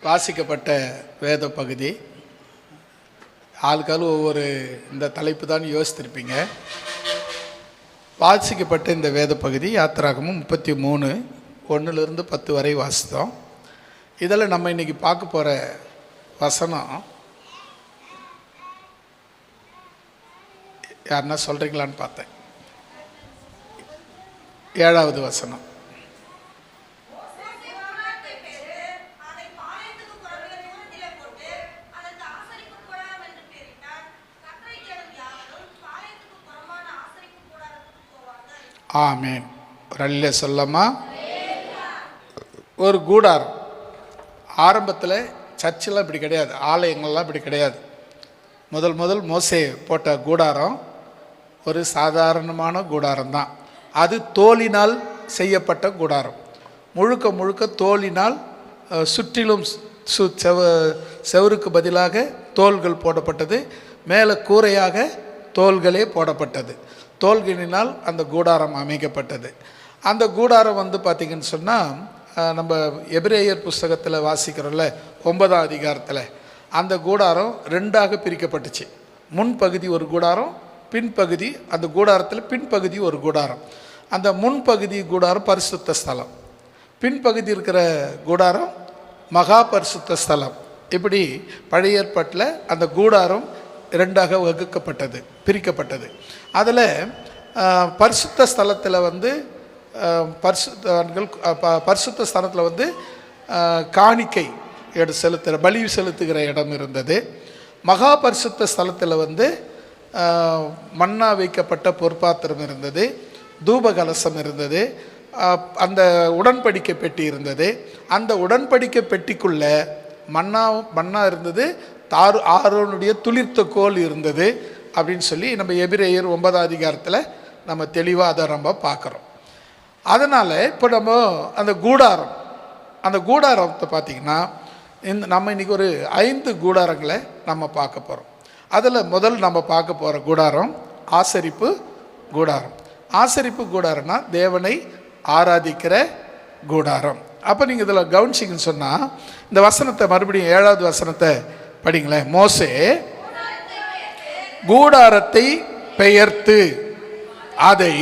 வாசிக்கப்பட்ட வேத பகுதி ஆளுக்காலும் ஒவ்வொரு இந்த தலைப்பு தான் யோசித்திருப்பீங்க. வாசிக்கப்பட்ட இந்த வேத பகுதி யாத்திராகமும் 33 1 to 10 வரை வாசித்தோம். இதில் நம்ம இன்றைக்கி பார்க்க போகிற வசனம் யாருன்னா சொல்கிறீங்களான்னு பார்த்தேன். 7வது வசனம். ஆமேன். ரல்லே சொல்லமா. ஒரு கூடாரம் ஆரம்பத்தில் சர்ச்செல்லாம் இப்படி கிடையாது, ஆலயங்கள்லாம் இப்படி கிடையாது. முதல் மோசே போட்ட கூடாரம் ஒரு சாதாரணமான கூடாரம் தான். அது தோலினால் செய்யப்பட்ட கூடாரம், முழுக்க தோலினால் சுற்றிலும் செவருக்கு பதிலாக தோள்கள் போடப்பட்டது, மேலே கூரையாக தோள்களே போடப்பட்டது. தோள்களினால் அந்த கூடாரம் அமைக்கப்பட்டது. அந்த கூடாரம் பார்த்திங்கன்னு சொன்னால் நம்ம எபிரேயர் புஸ்தகத்தில் வாசிக்கிறோம்ல 9ஆம் அதிகாரத்தில், அந்த கூடாரம் 2ஆக பிரிக்கப்பட்டுச்சு. முன்பகுதி ஒரு கூடாரம், பின்பகுதி. அந்த கூடாரத்தில் பின்பகுதி ஒரு கூடாரம். அந்த முன்பகுதி கூடாரம் பரிசுத்த ஸ்தலம், பின்பகுதி இருக்கிற கூடாரம் மகா பரிசுத்த ஸ்தலம். இப்படி பழைய ஏற்பாட்டில் அந்த கூடாரம் 2ஆக வகுக்கப்பட்டது, பிரிக்கப்பட்டது. அதில் பரிசுத்த ஸ்தலத்தில் பரிசுத்த ஸ்தலத்தில் காணிக்கை செலுத்துகிற பலி செலுத்துகிற இடம் இருந்தது. மகா பரிசுத்த ஸ்தலத்தில் மன்னா வைக்கப்பட்ட பொற்பாத்திரம் இருந்தது, தூபகலசம் இருந்தது, அந்த உடன்படிக்கை பெட்டி இருந்தது. அந்த உடன்படிக்கை பெட்டிக்குள்ளே மன்னா இருந்தது, ஆரோனுடைய துளிர்த்த கோல் இருந்தது அப்படின்னு சொல்லி நம்ம எபிரேயர் 9ஆம் அதிகாரத்தில் நம்ம தெளிவாக அதை நம்ம பார்க்குறோம். அதனால் இப்போ நம்ம அந்த கூடாரத்தை பார்த்திங்கன்னா நம்ம இன்றைக்கி ஒரு 5 கூடாரங்களை நம்ம பார்க்க போகிறோம். அதில் முதல் நம்ம பார்க்க போகிற கூடாரம் ஆசரிப்பு கூடாரம். ஆசரிப்பு கூடாரம்னா தேவனை ஆராதிக்கிற கூடாரம். அப்போ நீங்கள் இதில் கவனிச்சிங்கன்னு சொன்னால் இந்த வசனத்தை மறுபடியும் 7வது வசனத்தை படிங்களேன். மோசே கூடாரத்தை பெயர்த்து அதை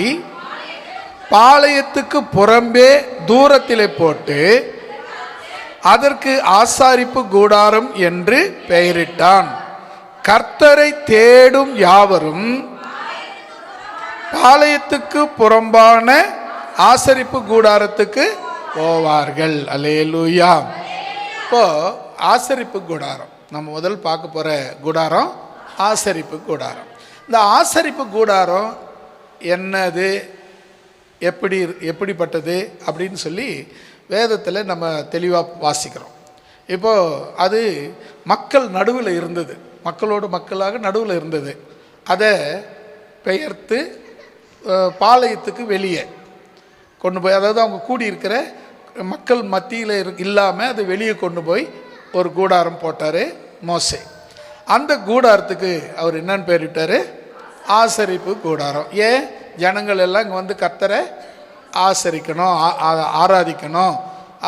பாளையத்துக்கு புறம்பே தூரத்திலே போட்டு அதற்கு ஆசாரிப்பு கூடாரம் என்று பெயரிட்டான். கர்த்தரை தேடும் யாவரும் பாளையத்துக்கு புறம்பான ஆசரிப்பு கூடாரத்துக்கு போவார்கள். அல்லேலூயா. இப்போ ஆசரிப்பு கூடாரம் நம்ம முதல் பார்க்க போகிற கூடாரம் ஆசரிப்பு கூடாரம். இந்த ஆசரிப்பு கூடாரம் என்னது, எப்படிப்பட்டது அப்படின்னு சொல்லி வேதத்தில் நம்ம தெளிவாக வாசிக்கிறோம். இப்போது அது மக்கள் நடுவில் இருந்தது, மக்களாக நடுவில் இருந்தது. அதை பெயர்த்து பாளையத்துக்கு வெளியே கொண்டு போய், அதாவது அவங்க கூடியிருக்கிற மக்கள் மத்தியில் இல்லாமல் அதை வெளியே கொண்டு போய் ஒரு கூடாரம் போட்டார் மோசே. அந்த கூடாரத்துக்கு அவர் என்னன்னு பேரிட்டார்? ஆசரிப்பு கூடாரம். ஏன்? ஜனங்கள் எல்லாம் இங்கே கர்த்தரை ஆசரிக்கணும், ஆராதிக்கணும்,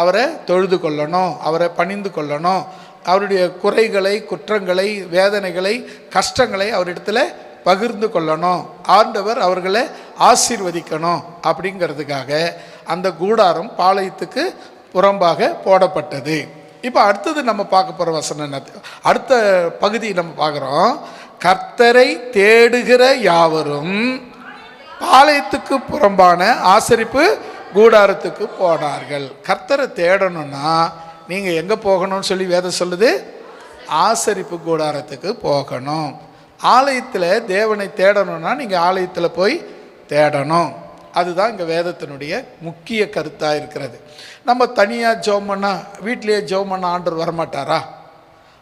அவரை தொழுது கொள்ளணும், அவரை பணிந்து கொள்ளணும், அவருடைய குறைகளை, குற்றங்களை, வேதனைகளை, கஷ்டங்களை அவரிடத்துல பகிர்ந்து கொள்ளணும், ஆண்டவர் அவர்களை ஆசீர்வதிக்கணும் அப்படிங்கிறதுக்காக அந்த கூடாரம் பாளையத்துக்கு புறம்பாக போடப்பட்டது. இப்போ அடுத்தது நம்ம பார்க்க போகிற வசனம் என்ன? அடுத்த பகுதி நம்ம பார்க்குறோம். கர்த்தரை தேடுகிற யாவரும் பாளையத்துக்கு புறம்பான ஆசரிப்பு கூடாரத்துக்கு போனார்கள். கர்த்தரை தேடணும்னா நீங்கள் எங்கே போகணும்னு சொல்லி வேதம் சொல்லுது? ஆசரிப்பு கூடாரத்துக்கு போகணும். ஆலயத்தில் தேவனை தேடணும்னா நீங்கள் ஆலயத்தில் போய் தேடணும். அதுதான் இங்கே வேதத்தினுடைய முக்கிய கருத்தாக இருக்கிறது. நம்ம தனியாக ஜெபம் பண்ணால், வீட்டிலேயே ஜெபம் பண்ணால் ஆண்டவர் வரமாட்டாரா?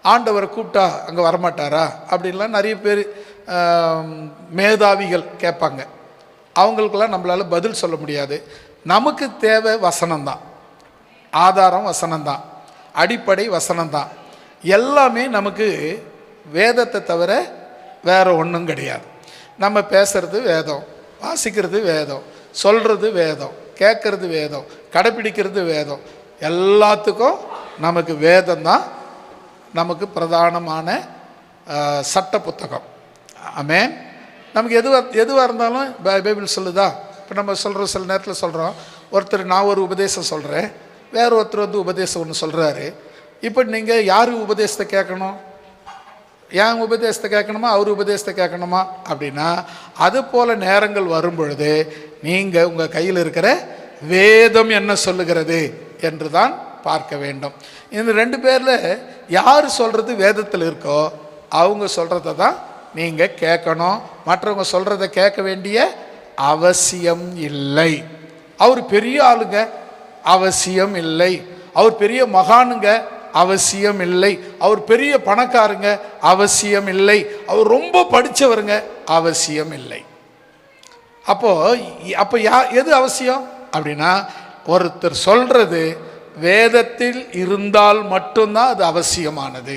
ஆண்டவரை கூப்பிட்டா அங்கே வரமாட்டாரா? அப்படின்லாம் நிறைய பேர் மேதாவிகள் கேட்பாங்க. அவங்களுக்கெல்லாம் நம்மளால் பதில் சொல்ல முடியாது. நமக்கு தேவை வசனம்தான், ஆதாரம் வசனம்தான், அடிப்படை வசனம்தான். எல்லாமே நமக்கு வேதத்தை தவிர வேறு ஒன்றும் கிடையாது. நம்ம பேசுகிறது வேதம், வாசிக்கிறது வேதம், சொல்கிறது வேதம், கேட்குறது வேதம், கடைப்பிடிக்கிறது வேதம். எல்லாத்துக்கும் நமக்கு வேதம் தான் நமக்கு பிரதானமான சட்ட புத்தகம். ஆமென். நமக்கு எதுவாக இருந்தாலும் பைபிள் சொல்லுதா? இப்போ நம்ம சொல்கிறோம், சில நேரத்தில் சொல்கிறோம், ஒருத்தர் நான் ஒரு உபதேசம் சொல்கிறேன், வேறு ஒருத்தர் வந்து உபதேசம் ஒன்று சொல்கிறாரு. இப்போ நீங்கள் யார் உபதேசத்தை கேட்கணும்? ஏன் உபதேசத்தை கேட்கணுமா, அவர் உபதேசத்தை கேட்கணுமா? அப்படின்னா அது போல் நேரங்கள் வரும் பொழுது நீங்கள் உங்கள் கையில் இருக்கிற வேதம் என்ன சொல்லுகிறது என்று தான் பார்க்க வேண்டும். இந்த 2 பேரில் யார் சொல்கிறது வேதத்தில் இருக்கோ அவங்க சொல்கிறத தான் நீங்கள் கேட்கணும். மற்றவங்க சொல்கிறத கேட்க வேண்டிய அவசியம் இல்லை. அவர் பெரிய ஆளுங்க, அவசியம் இல்லை. அவர் பெரிய மகானுங்க, அவசியம் இல்லை. அவர் பெரிய பணக்காரங்க, அவசியம் இல்லை. அவர் ரொம்ப படித்தவருங்க, அவசியம் இல்லை. அப்போ எது அவசியம் அப்படின்னா, ஒருத்தர் சொல்றது வேதத்தில் இருந்தால் மட்டும்தான் அது அவசியமானது.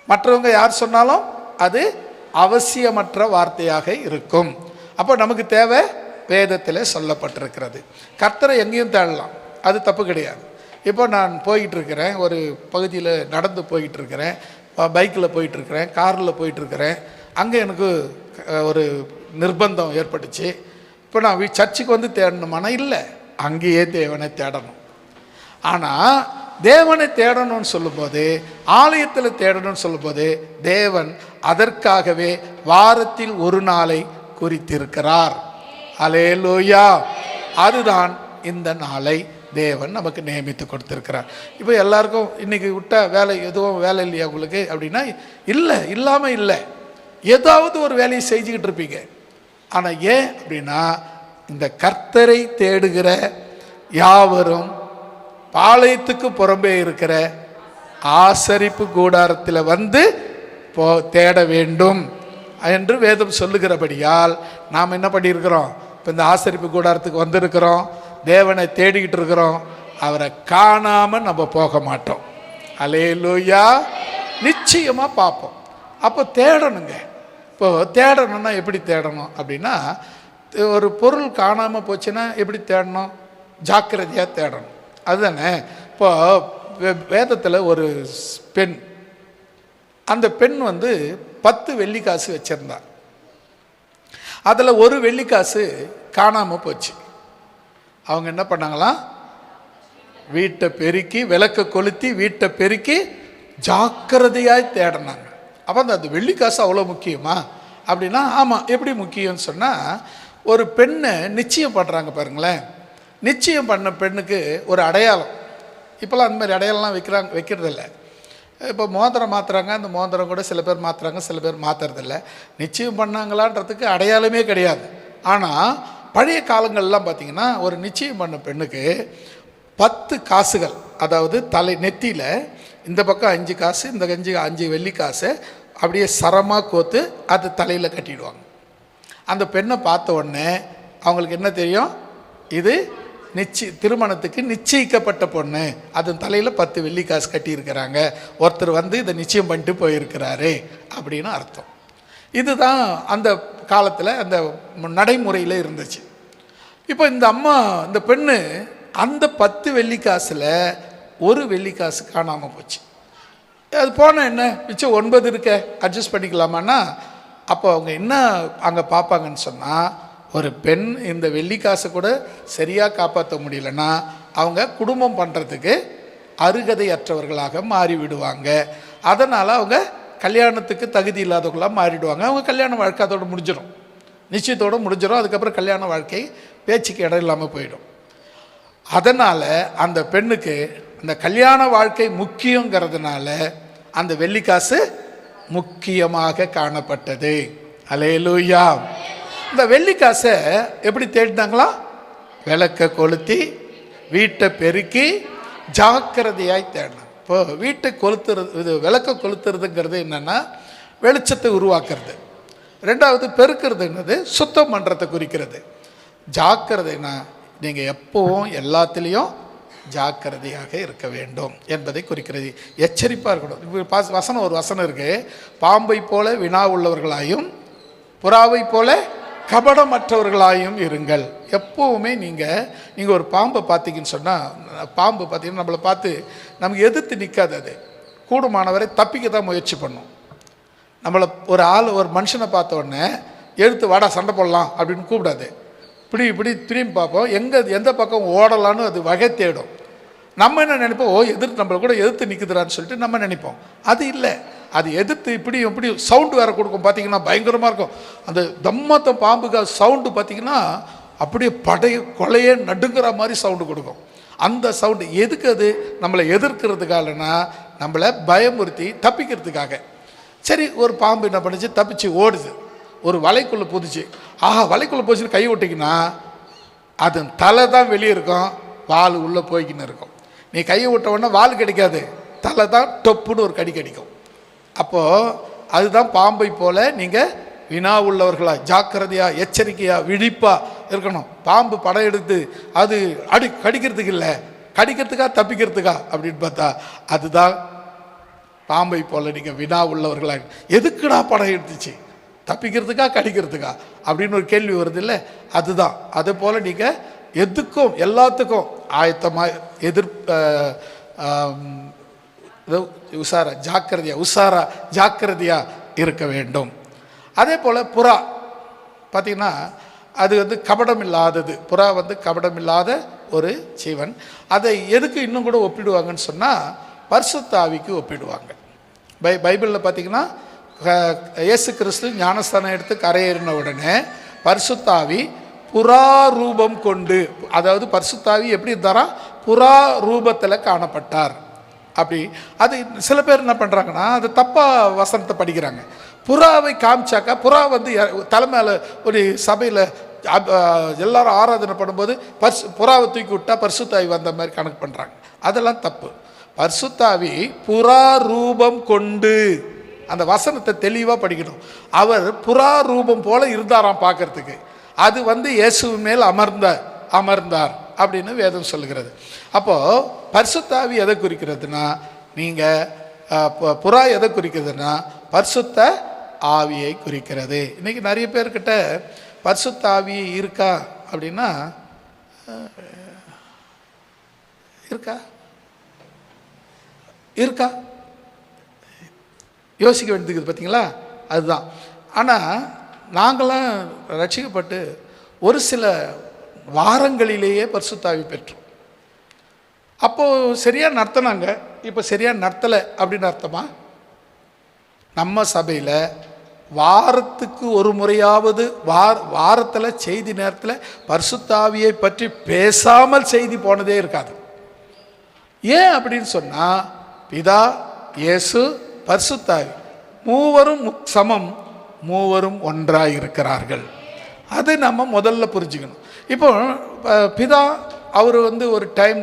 மற்றவங்க யார் சொன்னாலும் அது அவசியமற்ற வார்த்தையாக இருக்கும். அப்போ நமக்கு தேவை வேதத்தில் சொல்லப்பட்டிருக்கிறது. கர்த்தரை எங்கேயும் தேடலாம், அது தப்பு கிடையாது. இப்போ நான் போயிட்டுருக்கிறேன், ஒரு பகுதியில் நடந்து போயிட்டுருக்கிறேன், பைக்கில் போயிட்டுருக்கிறேன், காரில் போயிட்டுருக்கிறேன். அங்கே எனக்கு ஒரு நிர்பந்தம் ஏற்பட்டுச்சு. இப்போ நான் சர்ச்சுக்கு வந்து தேடணுமானா இல்லை, அங்கேயே தேவனை தேடணும். ஆனால் தேவனை தேடணும்னு சொல்லும்போது, ஆலயத்தில் தேடணும்னு சொல்லும்போது, தேவன் அதற்காகவே வாரத்தில் ஒரு நாளை குறித்திருக்கிறார். அல்லேலூயா. அதுதான் இந்த நாளை தேவன் நமக்கு நியமித்து கொடுத்திருக்கிறார். இப்போ எல்லாருக்கும் இன்னைக்கு விட்ட வேலை எதுவும் வேலை இல்லையா உங்களுக்கு அப்படின்னா, இல்லை, இல்லாமல் இல்லை, ஏதாவது ஒரு வேலையை செஞ்சுக்கிட்டு இருப்பீங்க. ஆனால் ஏன் அப்படின்னா, இந்த கர்த்தரை தேடுகிற யாவரும் பாளையத்துக்கு புறம்பே இருக்கிற ஆசரிப்பு கூடாரத்தில் வந்து தேட வேண்டும் என்று வேதம் சொல்லுகிறபடியால் நாம் என்ன பண்ணியிருக்கிறோம்? இப்போ இந்த ஆசரிப்பு கூடாரத்துக்கு வந்திருக்கிறோம், தேவனை தேடிக்கிட்டு இருக்கிறோம். அவரை காணாமல் நம்ம போக மாட்டோம். அல்லேலூயா. நிச்சயமாக பார்ப்போம். அப்போ தேடணுங்க. இப்போ தேடணும்னா எப்படி தேடணும் அப்படின்னா, ஒரு பொருள் காணாமல் போச்சுன்னா எப்படி தேடணும்? ஜாக்கிரதையாக தேடணும். அதுதானே. இப்போ வேதத்தில் ஒரு பெண், அந்த பெண் வந்து 10 வெள்ளிக்காசு வச்சிருந்தார். அதில் ஒரு வெள்ளிக்காசு காணாமல் போச்சு. அவங்க என்ன பண்ணாங்களாம்? வீட்டை பெருக்கி, விளக்க கொளுத்தி வீட்டை பெருக்கி ஜாக்கிரதையாய் தேடினாங்க. அப்போ அந்த வெள்ளிக்காசு அவ்வளோ முக்கியமா அப்படின்னா, ஆமாம். எப்படி முக்கியம்னு சொன்னால், ஒரு பெண்ணை நிச்சயம் பண்ணுறாங்க பாருங்களேன். நிச்சயம் பண்ண பெண்ணுக்கு ஒரு அடையாளம். இப்போல்லாம் அந்த மாதிரி அடையாளம்லாம் வைக்கிறதில்ல. இப்போ மோதிரம் மாற்றுறாங்க, அந்த மோதிரம் கூட சில பேர் மாற்றுறாங்க, சில பேர் மாற்றுறதில்ல. நிச்சயம் பண்ணாங்களான்றதுக்கு அடையாளமே கிடையாது. ஆனால் பழைய காலங்கள்லாம் பார்த்திங்கன்னா, ஒரு நிச்சயம் பண்ண பெண்ணுக்கு 10 காசுகள், அதாவது நெத்தியில் இந்த பக்கம் 5 காசு, இந்த 5 வெள்ளிக்காசு அப்படியே சரமாக கோத்து அது தலையில் கட்டிடுவாங்க. அந்த பெண்ணை பார்த்த உடனே அவங்களுக்கு என்ன தெரியும்? இது திருமணத்துக்கு நிச்சயிக்கப்பட்ட பொண்ணு, அதன் தலையில் 10 வெள்ளிக்காசு கட்டியிருக்கிறாங்க, ஒருத்தர் வந்து இதை நிச்சயம் பண்ணிட்டு போயிருக்கிறாரு அப்படின்னு அர்த்தம். இதுதான் அந்த காலத்தில் அந்த நடைமுறையில் இருந்துச்சு. இப்போ இந்த பெண்ணு அந்த 10 வெள்ளிக்காசில் ஒரு வெள்ளிக்காசு காணாமல் போச்சு. அது போனால் என்ன, மிச்சம் 9 இருக்க, அட்ஜஸ்ட் பண்ணிக்கலாமான்னா, அப்போ அவங்க என்ன அங்கே பார்ப்பாங்கன்னு சொன்னால், ஒரு பெண் இந்த வெள்ளிக்காசை கூட சரியாக காப்பாற்ற முடியலன்னா அவங்க குடும்பம் பண்ணுறதுக்கு அருகதையற்றவர்களாக மாறிவிடுவாங்க. அதனால் அவங்க கல்யாணத்துக்கு தகுதி இல்லாதவர்களாக மாறிடுவாங்க. அவங்க கல்யாண வாழ்க்கை அதோடு முடிஞ்சிடும், நிச்சயத்தோடு முடிஞ்சிடும். அதுக்கப்புறம் கல்யாண வாழ்க்கை பேச்சுக்கு இடம் இல்லாமல் போயிடும். அதனால் அந்த பெண்ணுக்கு அந்த கல்யாண வாழ்க்கை முக்கியங்கிறதுனால அந்த வெள்ளிக்காசு முக்கியமாக காணப்பட்டது. அல்லேலூயா. இந்த வெள்ளிக்காசை எப்படி தேடினாங்களா? விளக்க கொளுத்தி வீட்டை பெருக்கி ஜாக்கிரதையாய் தேடினாங்க. இப்போ வீட்டை கொளுத்துறது, இது விளக்க கொளுத்துறதுங்கிறது என்னென்னா வெளிச்சத்தை உருவாக்குறது. ரெண்டாவது பெருக்கிறதுங்கிறது சுத்தம் பண்ணுறதை குறிக்கிறது. ஜாக்கிரதைனா நீங்கள் எப்போவும் எல்லாத்துலேயும் ஜாக்கிரதையாக இருக்க வேண்டும் என்பதை குறிக்கிறது. எச்சரிப்பாக இருக்கணும். இப்போ ஒரு வசனம் இருக்குது, பாம்பை போல வினா உள்ளவர்களாயும் புறாவை போல கபடமற்றவர்களாயும் இருங்கள். எப்போவுமே நீங்கள் ஒரு பாம்பை பார்த்தீங்கன்னு சொன்னால், பாம்பு பார்த்தீங்கன்னா நம்மளை பார்த்து நமக்கு எதிர்த்து நிற்காது. அது கூடுமானவரை தப்பிக்க தான் முயற்சி பண்ணும். நம்மளை ஒரு மனுஷனை பார்த்த உடனே எடுத்து வாடா சண்டை போடலாம் அப்படின்னு கூப்பிடாது. இப்படி திரும்பி பார்ப்போம், எந்த பக்கம் ஓடலான்னு அது வகை தேடும். நம்ம என்ன நினைப்போம், நம்மளை கூட எதிர்த்து நிற்குதுறான்னு சொல்லிட்டு நம்ம நினைப்போம். அது இல்லை, அது எதிர்த்து இப்படி சவுண்டு வேறு கொடுக்கும். பார்த்திங்கன்னா பயங்கரமாக இருக்கும். அந்த தம்மத்த பாம்புக்கு சவுண்டு பார்த்திங்கன்னா அப்படியே கொலையே நடுங்கிற மாதிரி சவுண்டு கொடுக்கும். அந்த சவுண்டு எதுக்கு? அது நம்மளை எதிர்க்கிறதுக்காகனா, நம்மளை பயமுறுத்தி தப்பிக்கிறதுக்காக. சரி, ஒரு பாம்பு என்ன பண்ணுச்சு, தப்பிச்சு ஓடுது, ஒரு வலைக்குள்ளே போதுச்சு. வலைக்குள்ளே போச்சுன்னு கை விட்டிங்கன்னா அது தலை தான் வெளியே இருக்கும், வால் உள்ளே போய்க்கின்னு இருக்கும். நீ கையை விட்ட உடனே வால் கிடைக்காது, தலை தான் டொப்புன்னு ஒரு கடி கடிக்கும். அப்போது அதுதான் பாம்பை போல் நீங்கள் வினா உள்ளவர்களா, ஜாக்கிரதையாக, எச்சரிக்கையாக, விழிப்பாக இருக்கணும். பாம்பு படம் எடுத்து அது கடிக்கிறதுக்கு இல்லை, கடிக்கிறதுக்கா தப்பிக்கிறதுக்கா அப்படின்னு பார்த்தா அதுதான் பாம்பை போல் நீங்கள் வினா உள்ளவர்களாக. எதுக்குடா படம் எடுத்துச்சு, தப்பிக்கிறதுக்கா கடிக்கிறதுக்கா அப்படின்னு ஒரு கேள்வி வருது இல்லை? அதுதான். அதே போல் நீங்கள் எதுக்கும் எல்லாத்துக்கும் ஆயத்தமாக ஜாக்கிரதையாக இருக்க வேண்டும். அதே போல் புறா பார்த்திங்கன்னா அது கபடம் இல்லாதது. புறா கபடம் இல்லாத ஒரு ஜீவன். அதை எதுக்கு இன்னும் கூட ஒப்பிடுவாங்கன்னு சொன்னால் பரிசுத்த ஆவிக்கு ஒப்பிடுவாங்க. பைபிளில் பார்த்திங்கன்னா இயேசு கிறிஸ்து ஞானஸ்தானம் எடுத்து கரையேறின உடனே பரிசுத்த ஆவி புறா ரூபம் கொண்டு, அதாவது பரிசுத்த ஆவி எப்படி இருந்தாரா, புறா ரூபத்தில் காணப்பட்டார். அப்படி அது சில பேர் என்ன பண்ணுறாங்கன்னா, அது தப்பாக வசனத்தை படிக்கிறாங்க. புறாவை காமிச்சாக்கா புறா தலைமையில் ஒரு சபையில் எல்லாரும் ஆராதனை பண்ணும்போது புறாவை தூக்கி விட்டா பரிசுத்தாவி வந்த மாதிரி கணக்கு பண்ணுறாங்க. அதெல்லாம் தப்பு. பரிசுத்தாவி புறா ரூபம் கொண்டு, அந்த வசனத்தை தெளிவாக படிக்கணும். அவர் புறா ரூபம் போல இருந்தாராம் பார்க்கறதுக்கு. அது இயேசுவின் மேல் அமர்ந்தார் அப்படின்னு வேதம் சொல்லுகிறது. அப்போது பரிசுத்தாவி எதை குறிக்கிறதுனா, நீங்கள் புறா எதை குறிக்கிறதுனா பரிசுத்த ஆவியை குறிக்கிறது. இன்றைக்கி நிறைய பேர்கிட்ட பரிசுத்த ஆவி இருக்கா அப்படின்னா, இருக்கா யோசிக்க வேண்டியது பார்த்தீங்களா? அதுதான். ஆனால் நாங்களாம் ரட்சிக்கப்பட்டு ஒரு சில வாரங்களிலேயே பரிசுத்தாவி பெற்றோம். அப்போது சரியாக நடத்தினாங்க, இப்போ சரியாக நடத்தலை அப்படின்னு அர்த்தமா? நம்ம சபையில் வாரத்துக்கு ஒரு முறையாவது வாரத்தில் செய்தி நேரத்தில் பரிசுத்தாவியை பற்றி பேசாமல் செய்தி போனதே இருக்காது. ஏன் அப்படின்னு சொன்னால், பிதா, இயேசு, பரிசுத்தாவி மூவரும் சமம், மூவரும் ஒன்றாக இருக்கிறார்கள். அது நம்ம முதல்ல புரிஞ்சுக்கணும். இப்போ பிதா அவர் ஒரு டைம்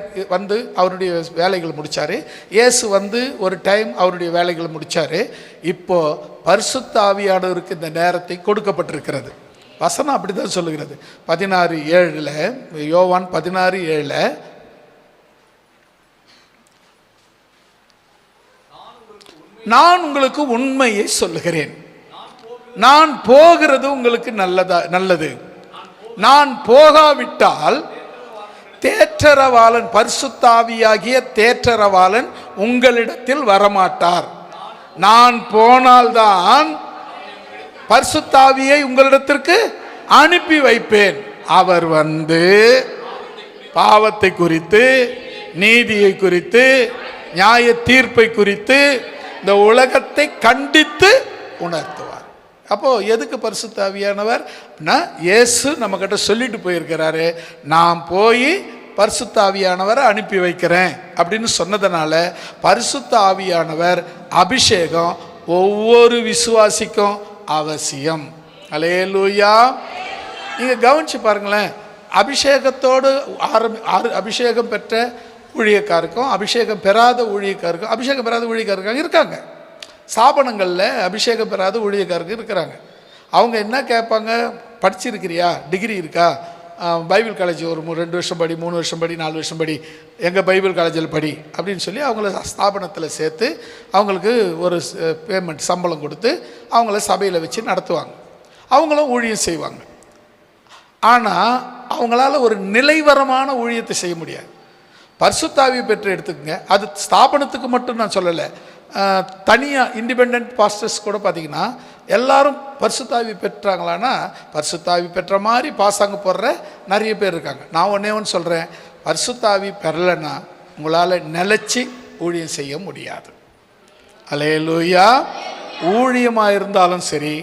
அவருடைய வேலைகள் முடித்தார். இயேசு ஒரு டைம் அவருடைய வேலைகள் முடித்தார். இப்போது பரிசுத்த ஆவியானவருக்கு இந்த நேரத்தை கொடுக்கப்பட்டிருக்கிறது. வசனம் அப்படி தான் சொல்லுகிறது. 16:7 யோவான் 16:7 நான் உங்களுக்கு உண்மையை சொல்லுகிறேன், நான் போகிறது உங்களுக்கு நல்லது. நான் போகாவிட்டால் தேற்றரவாளன், பரிசுத்தாவியாகிய தேற்றரவாளன் உங்களிடத்தில் வரமாட்டார். நான் போனால்தான் பரிசுத்தாவியை உங்களிடத்திற்கு அனுப்பி வைப்பேன். அவர் பாவத்தை குறித்து, நீதியை குறித்து, நியாய தீர்ப்பை குறித்து இந்த உலகத்தை கண்டித்து உணர்த்துவார். அப்போது எதுக்கு பரிசுத்த ஆவியானவர்? இயேசு நம்மக்கிட்ட சொல்லிட்டு போயிருக்கிறாரு, நான் போய் பரிசுத்த ஆவியானவரை அனுப்பி வைக்கிறேன் அப்படின்னு சொன்னதுனால பரிசுத்த ஆவியானவர் அபிஷேகம் ஒவ்வொரு விசுவாசிக்கும் அவசியம். அல்லேலூயா. நீங்கள் கவனித்து பாருங்களேன், அபிஷேகத்தோடு அபிஷேகம் பெற்ற ஊழியக்காருக்கும் அபிஷேகம் பெறாத ஊழியக்காருக்கும், அபிஷேகம் பெறாத ஊழியக்காருக்காக இருக்காங்க. ஸ்தாபனங்களில் அபிஷேகம் பெறாத ஊழியக்காரருக்கு இருக்கிறாங்க. அவங்க என்ன கேட்பாங்க? படிச்சிருக்கிறியா, டிகிரி இருக்கா, பைபிள் காலேஜ் ஒரு 2 வருஷம் படி, 3 வருஷம் படி, 4 வருஷம் படி, எங்கள் பைபிள் காலேஜில் படி அப்படின்னு சொல்லி அவங்கள ஸ்தாபனத்தில் சேர்த்து அவங்களுக்கு ஒரு பேமெண்ட், சம்பளம் கொடுத்து அவங்கள சபையில் வச்சு நடத்துவாங்க. அவங்களும் ஊழியம் செய்வாங்க. ஆனால் அவங்களால ஒரு நிலைவரமான ஊழியத்தை செய்ய முடியாது. பரிசுத்தாவியை பெற்று எடுத்துக்கங்க. அது ஸ்தாபனத்துக்கு மட்டும் நான் சொல்லலை, தனியாக இண்டிபெண்ட் பாஸ்டர்ஸ் கூட பார்த்தீங்கன்னா எல்லாரும் பரிசுத்தாவி பெற்றாங்களான்னா பரிசுத்தாவி பெற்ற மாதிரி பாசாங்க போடுற நிறைய பேர் இருக்காங்க. நான் ஒன்று சொல்கிறேன், பரிசுத்தாவி பெறலைன்னா உங்களால் நிலச்சி ஊழியம் செய்ய முடியாது. அல்லேலூயா. ஊழியமாக இருந்தாலும் சரி,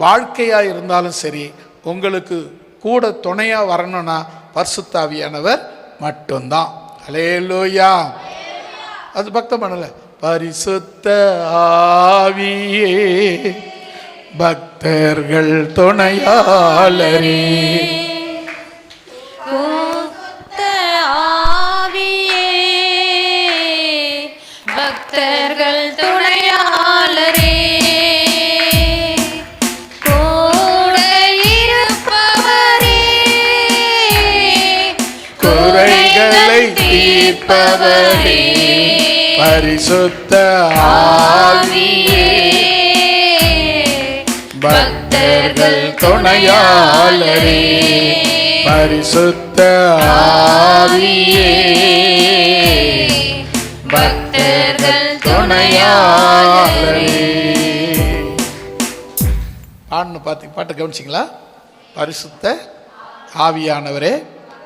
வாழ்க்கையாக இருந்தாலும் சரி, உங்களுக்கு கூட துணையாக வரணும்னா பரிசுத்தாவியானவர் மட்டும்தான். அல்லேலூயா. அது பக்தம் பண்ணல. பரிசுத்த ஆவியே பக்தர்கள் துணையாளரே, பக்தர்கள் துணையாளரே, கூட இருப்பவரே, குறைகளை தீர்ப்பவரே, பரிசுத்த ஆவியே பக்தர்கள் துணையாளரே, பரிசுத்த ஆவியே பக்தர்கள் துணையாளரே. பாட்டு கவனிச்சிங்களா? பரிசுத்த ஆவியானவரே,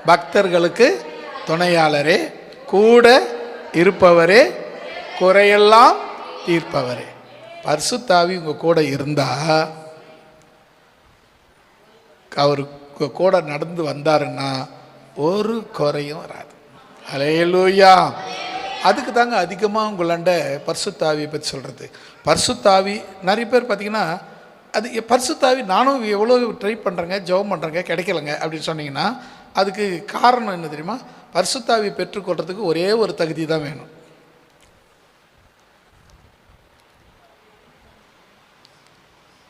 பக்தர்களுக்கு துணையாளரே, கூட இருப்பவரே, குறையெல்லாம் தீர்ப்பவரே. பரிசுத்தாவி உங்கள் கூட இருந்தால், அவர் கூட நடந்து வந்தாருன்னா ஒரு குறையும் வராது. அல்லேலூயா. அதுக்கு தாங்க அதிகமாக உங்களாண்ட பரிசுத்தாவியை பற்றி சொல்கிறது. பரிசுத்தாவி நிறைய பேர் பார்த்திங்கன்னா, அது பரிசுத்தாவி நானும் எவ்வளோ ட்ரை பண்ணுறேங்க, ஜெபம் பண்ணுறேங்க, கிடைக்கலங்க அப்படின்னு சொன்னீங்கன்னா அதுக்கு காரணம் என்ன தெரியுமா? பரிசுத்தாவி பெற்றுக்கொள்கிறதுக்கு ஒரே ஒரு தகுதி தான் வேணும்.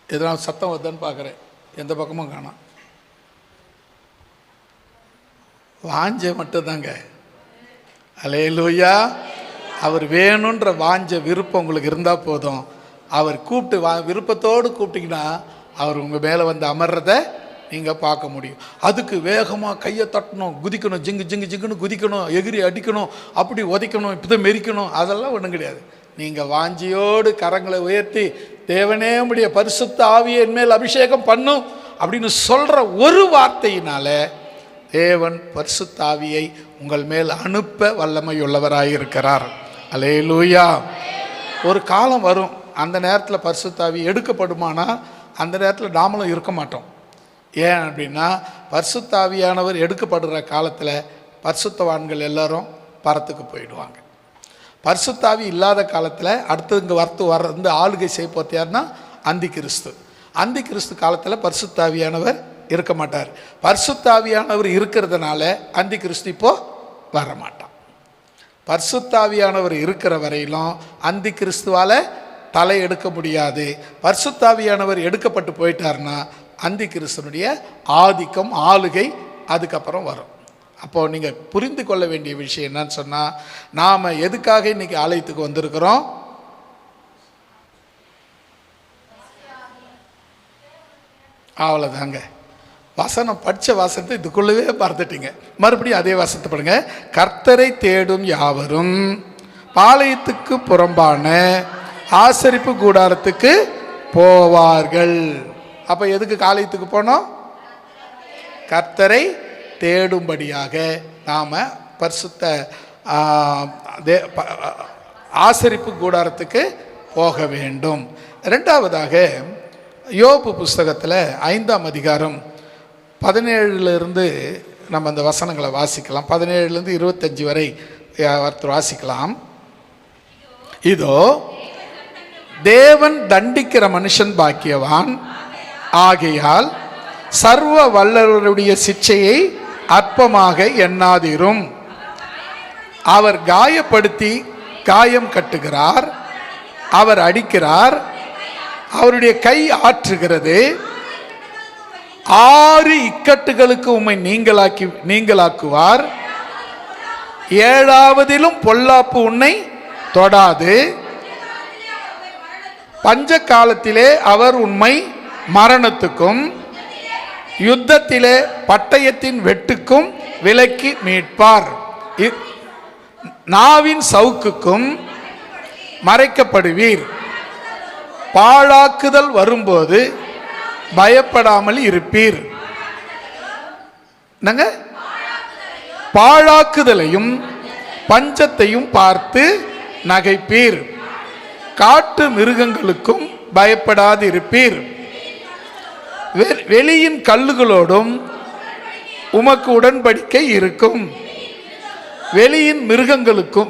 எதனா சத்தம் வருதான்னு பார்க்குறேன், எந்த பக்கமும் காணோம். வாஞ்ச மட்டும்தாங்க. அல்லேலூயா. அவர் வேணுன்ற வாஞ்ச விருப்பம் உங்களுக்கு இருந்தால் போதும். அவர் கூப்பிட்டு விருப்பத்தோடு கூப்பிட்டிங்கன்னா அவர் உங்கள் மேலே வந்து அமர்றதை நீங்கள் பார்க்க முடியும். அதுக்கு வேகமாக கையை தட்டணும், குதிக்கணும், ஜிங்கு ஜிங்கு ஜிங்குன்னு குதிக்கணும், எகிரி அடிக்கணும், அப்படி உதைக்கணும், இப்படி மெரிக்கணும், அதெல்லாம் ஒன்றும் கிடையாது. நீங்கள் வாஞ்சியோடு கரங்களை உயர்த்தி, தேவனே உம்முடைய பரிசுத்த ஆவியை என்மேல் அபிஷேகம் பண்ணும் அப்படின்னு சொல்கிற ஒரு வார்த்தையினால தேவன் பரிசுத்த ஆவியை உங்கள் மேல் அனுப்ப வல்லமையுள்ளவராயிருக்கிறார். அல்லேலூயா. ஒரு காலம் வரும், அந்த நேரத்தில் பரிசுத்த ஆவி எடுக்கப்படுமானா அந்த நேரத்தில் நாமளும் இருக்க மாட்டோம். ஏன் அப்படின்னா, பரிசுத்த ஆவியானவர் எடுக்கப்படுற காலத்தில் பரிசுத்தவான்கள் எல்லாரும் பரத்துக்கு போயிடுவாங்க. பரிசுத்தாவி இல்லாத காலத்தில் அடுத்து இங்கே வந்து ஆளுகை செய்ய போத்தியார்னா அந்தி கிறிஸ்து. அந்தி கிறிஸ்து காலத்தில் பரிசுத்தாவியானவர் இருக்க மாட்டார். பரிசுத்தாவியானவர் இருக்கிறதுனால அந்தி கிறிஸ்து இப்போ வரமாட்டான். பரிசுத்தாவியானவர் இருக்கிற வரையிலும் அந்தி கிறிஸ்துவால் தலை எடுக்க முடியாது. பரிசுத்தாவியானவர் எடுக்கப்பட்டு போயிட்டார்னா அந்தி கிறிஸ்துனுடைய ஆதிக்கம், ஆளுகை அதுக்கப்புறம் வரும். அப்போது நீங்கள் புரிந்து கொள்ள வேண்டிய விஷயம் என்னன்னு சொன்னால், நாம் எதுக்காக இன்றைக்கி ஆலயத்துக்கு வந்திருக்கிறோம்? அவ்வளோதாங்க. வசனம் படித்த வசனத்தை இதுக்குள்ளவே பார்த்துட்டீங்க. மறுபடியும் அதே வசனத்தை பாருங்க. கர்த்தரை தேடும் யாவரும் பாளையத்துக்கு புறம்பான ஆசரிப்பு கூடாரத்துக்கு போவார்கள். அப்போ எதுக்கு ஆலயத்துக்கு போனோம்? கர்த்தரை தேடும்படியாக நாம் பரிசுத்த ஆசரிப்பு கூடாரத்துக்கு போக வேண்டும். ரெண்டாவதாக யோபு புஸ்தகத்தில் 5ஆம் அதிகாரம் 17 நம்ம அந்த வசனங்களை வாசிக்கலாம். 17 25 வரை வாசிக்கலாம். இதோ தேவன் தண்டிக்கிற மனுஷன் பாக்கியவான், ஆகையால் சர்வ வல்லவருடைய சிட்சையை அற்பமாக எண்ணாதிரும். அவர் காயப்படுத்தி காயம் கட்டுகிறார், அவர் அடிக்கிறார், அவருடைய கை ஆற்றுகிறது. 6 இக்கட்டுகளுக்கு உம்மை நீங்களாக்குவார். 7ஆவதிலும் பொல்லாப்பு உன்னை தொடாது. பஞ்ச காலத்திலே அவர் உண்மை மரணத்துக்கும் யுத்தத்திலே பட்டயத்தின் வெட்டுக்கும் விலக்கி மீட்பார். நாவின் சவுக்குக்கும் மறைக்கப்படுவீர். பாழாக்குதல் வரும்போது பயப்படாமல் இருப்பீர். பாழாக்குதலையும் பஞ்சத்தையும் பார்த்து நகைப்பீர். காட்டு மிருகங்களுக்கும் பயப்படாதிருப்பீர். வெளியின் கல்லுகளோடும் உமக்கு உடன்படிக்கை இருக்கும். வெளியின்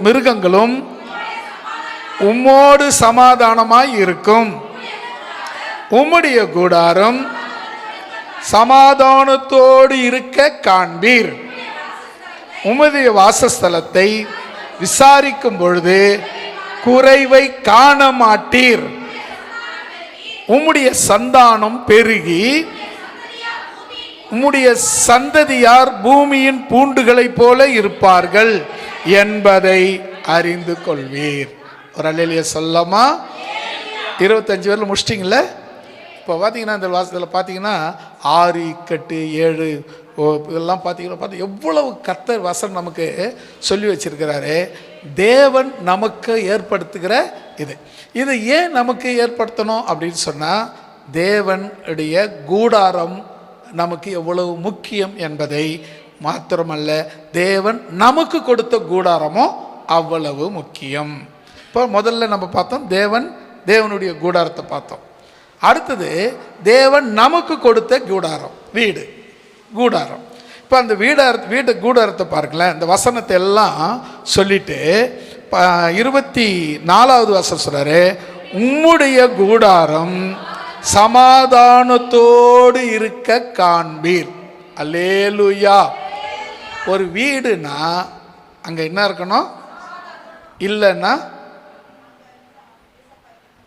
மிருகங்களும் உம்மோடு சமாதானமாய் இருக்கும். உம்முடைய கூடாரம் சமாதானத்தோடு இருக்க காண்பீர். உம்முடைய வாசஸ்தலத்தை விசாரிக்கும் பொழுது குறைவை காண மாட்டீர். உம்முடைய சந்தானம் பெருகி உம்முடைய சந்ததியார் பூமியின் பூண்டுகளைப் போல இருப்பார்கள் என்பதை அறிந்து கொள்வீர். ஒரு அல்லேலூயா சொல்லமா? 25 பேர்ல முடிச்சிட்டிங்களே. இப்போ பார்த்தீங்கன்னா இந்த வாசத்தில் பார்த்தீங்கன்னா 6 இக்கட்டு 7 இதெல்லாம் பார்த்தீங்கன்னா எவ்வளவு கர்த்தர் வசனம் நமக்கு சொல்லி வச்சிருக்கிறாரு. தேவன் நமக்கு ஏற்படுத்துகிற இது ஏன் நமக்கு ஏற்படுத்தணும் அப்படின்னு சொன்னால், தேவனுடைய கூடாரம் நமக்கு எவ்வளவு முக்கியம் என்பதை மாத்திரமல்ல, தேவன் நமக்கு கொடுத்த கூடாரமோ அவ்வளவு முக்கியம். இப்போ முதல்ல நம்ம பார்த்தோம் தேவனுடைய கூடாரத்தை பார்த்தோம். அடுத்தது தேவன் நமக்கு கொடுத்த கூடாரம், கூடாரம். இப்போ அந்த வீடு கூடாரத்தை பார்க்கல, இந்த வசனத்தை எல்லாம் சொல்லிட்டு 24வது வசனம் சொல்றாரு, உம்முடைய கூடாரம் சமாதானத்தோடு இருக்க காண்பீர். அல்லேலூயா. ஒரு வீடுனா அங்க என்ன இருக்கணும்? இல்லைன்னா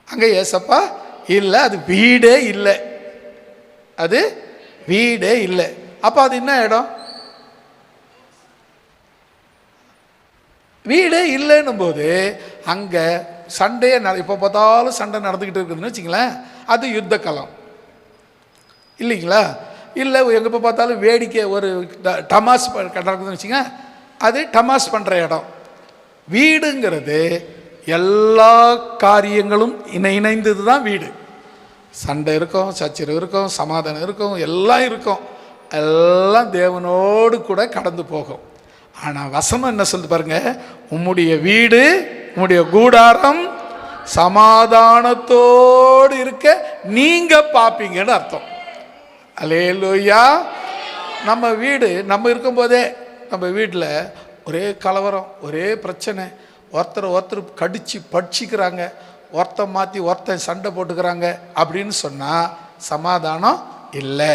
அங்க ஏசப்பா இல்லை, அது வீடே இல்லை, அது வீடே இல்லை. அப்போ அது என்ன இடம்? வீடே இல்லைன்னும் போது அங்கே சண்டையே இப்போ பார்த்தாலும் சண்டை நடந்துக்கிட்டு இருக்குதுன்னு வச்சுங்களேன், அது யுத்த களம் இல்லைங்களா? இல்லை எங்கே பார்த்தாலும் வேடிக்கை ஒரு டமாஸ் நடக்குதுன்னு வச்சுங்க, அது டமாஸ் பண்ணுற இடம். வீடுங்கிறது எல்லா காரியங்களும் இணைந்தது தான் வீடு. சண்டை இருக்கும், சச்சரவு இருக்கும், சமாதானம் இருக்கும், எல்லாம் இருக்கும். எல்லாம் தேவனோடு கூட கடந்து போகும். ஆனால் வசனம் என்ன சொல்லுது பாருங்க, உம்முடைய வீடு, உம்முடைய கூடாரம் சமாதானத்தோடு இருக்க நீங்க பார்ப்பீங்கன்னு அர்த்தம். அல்லேலூயா. நம்ம வீடு நம்ம இருக்கும்போதே நம்ம வீட்டில் ஒரே கலவரம், ஒரே பிரச்சனை, ஒருத்தர் கடிச்சு படிச்சுக்கிறாங்க, ஒருத்தன் மாற்றி ஒருத்தன் சண்டை போட்டுக்கிறாங்க அப்படின்னு சொன்னால் சமாதானம் இல்லை.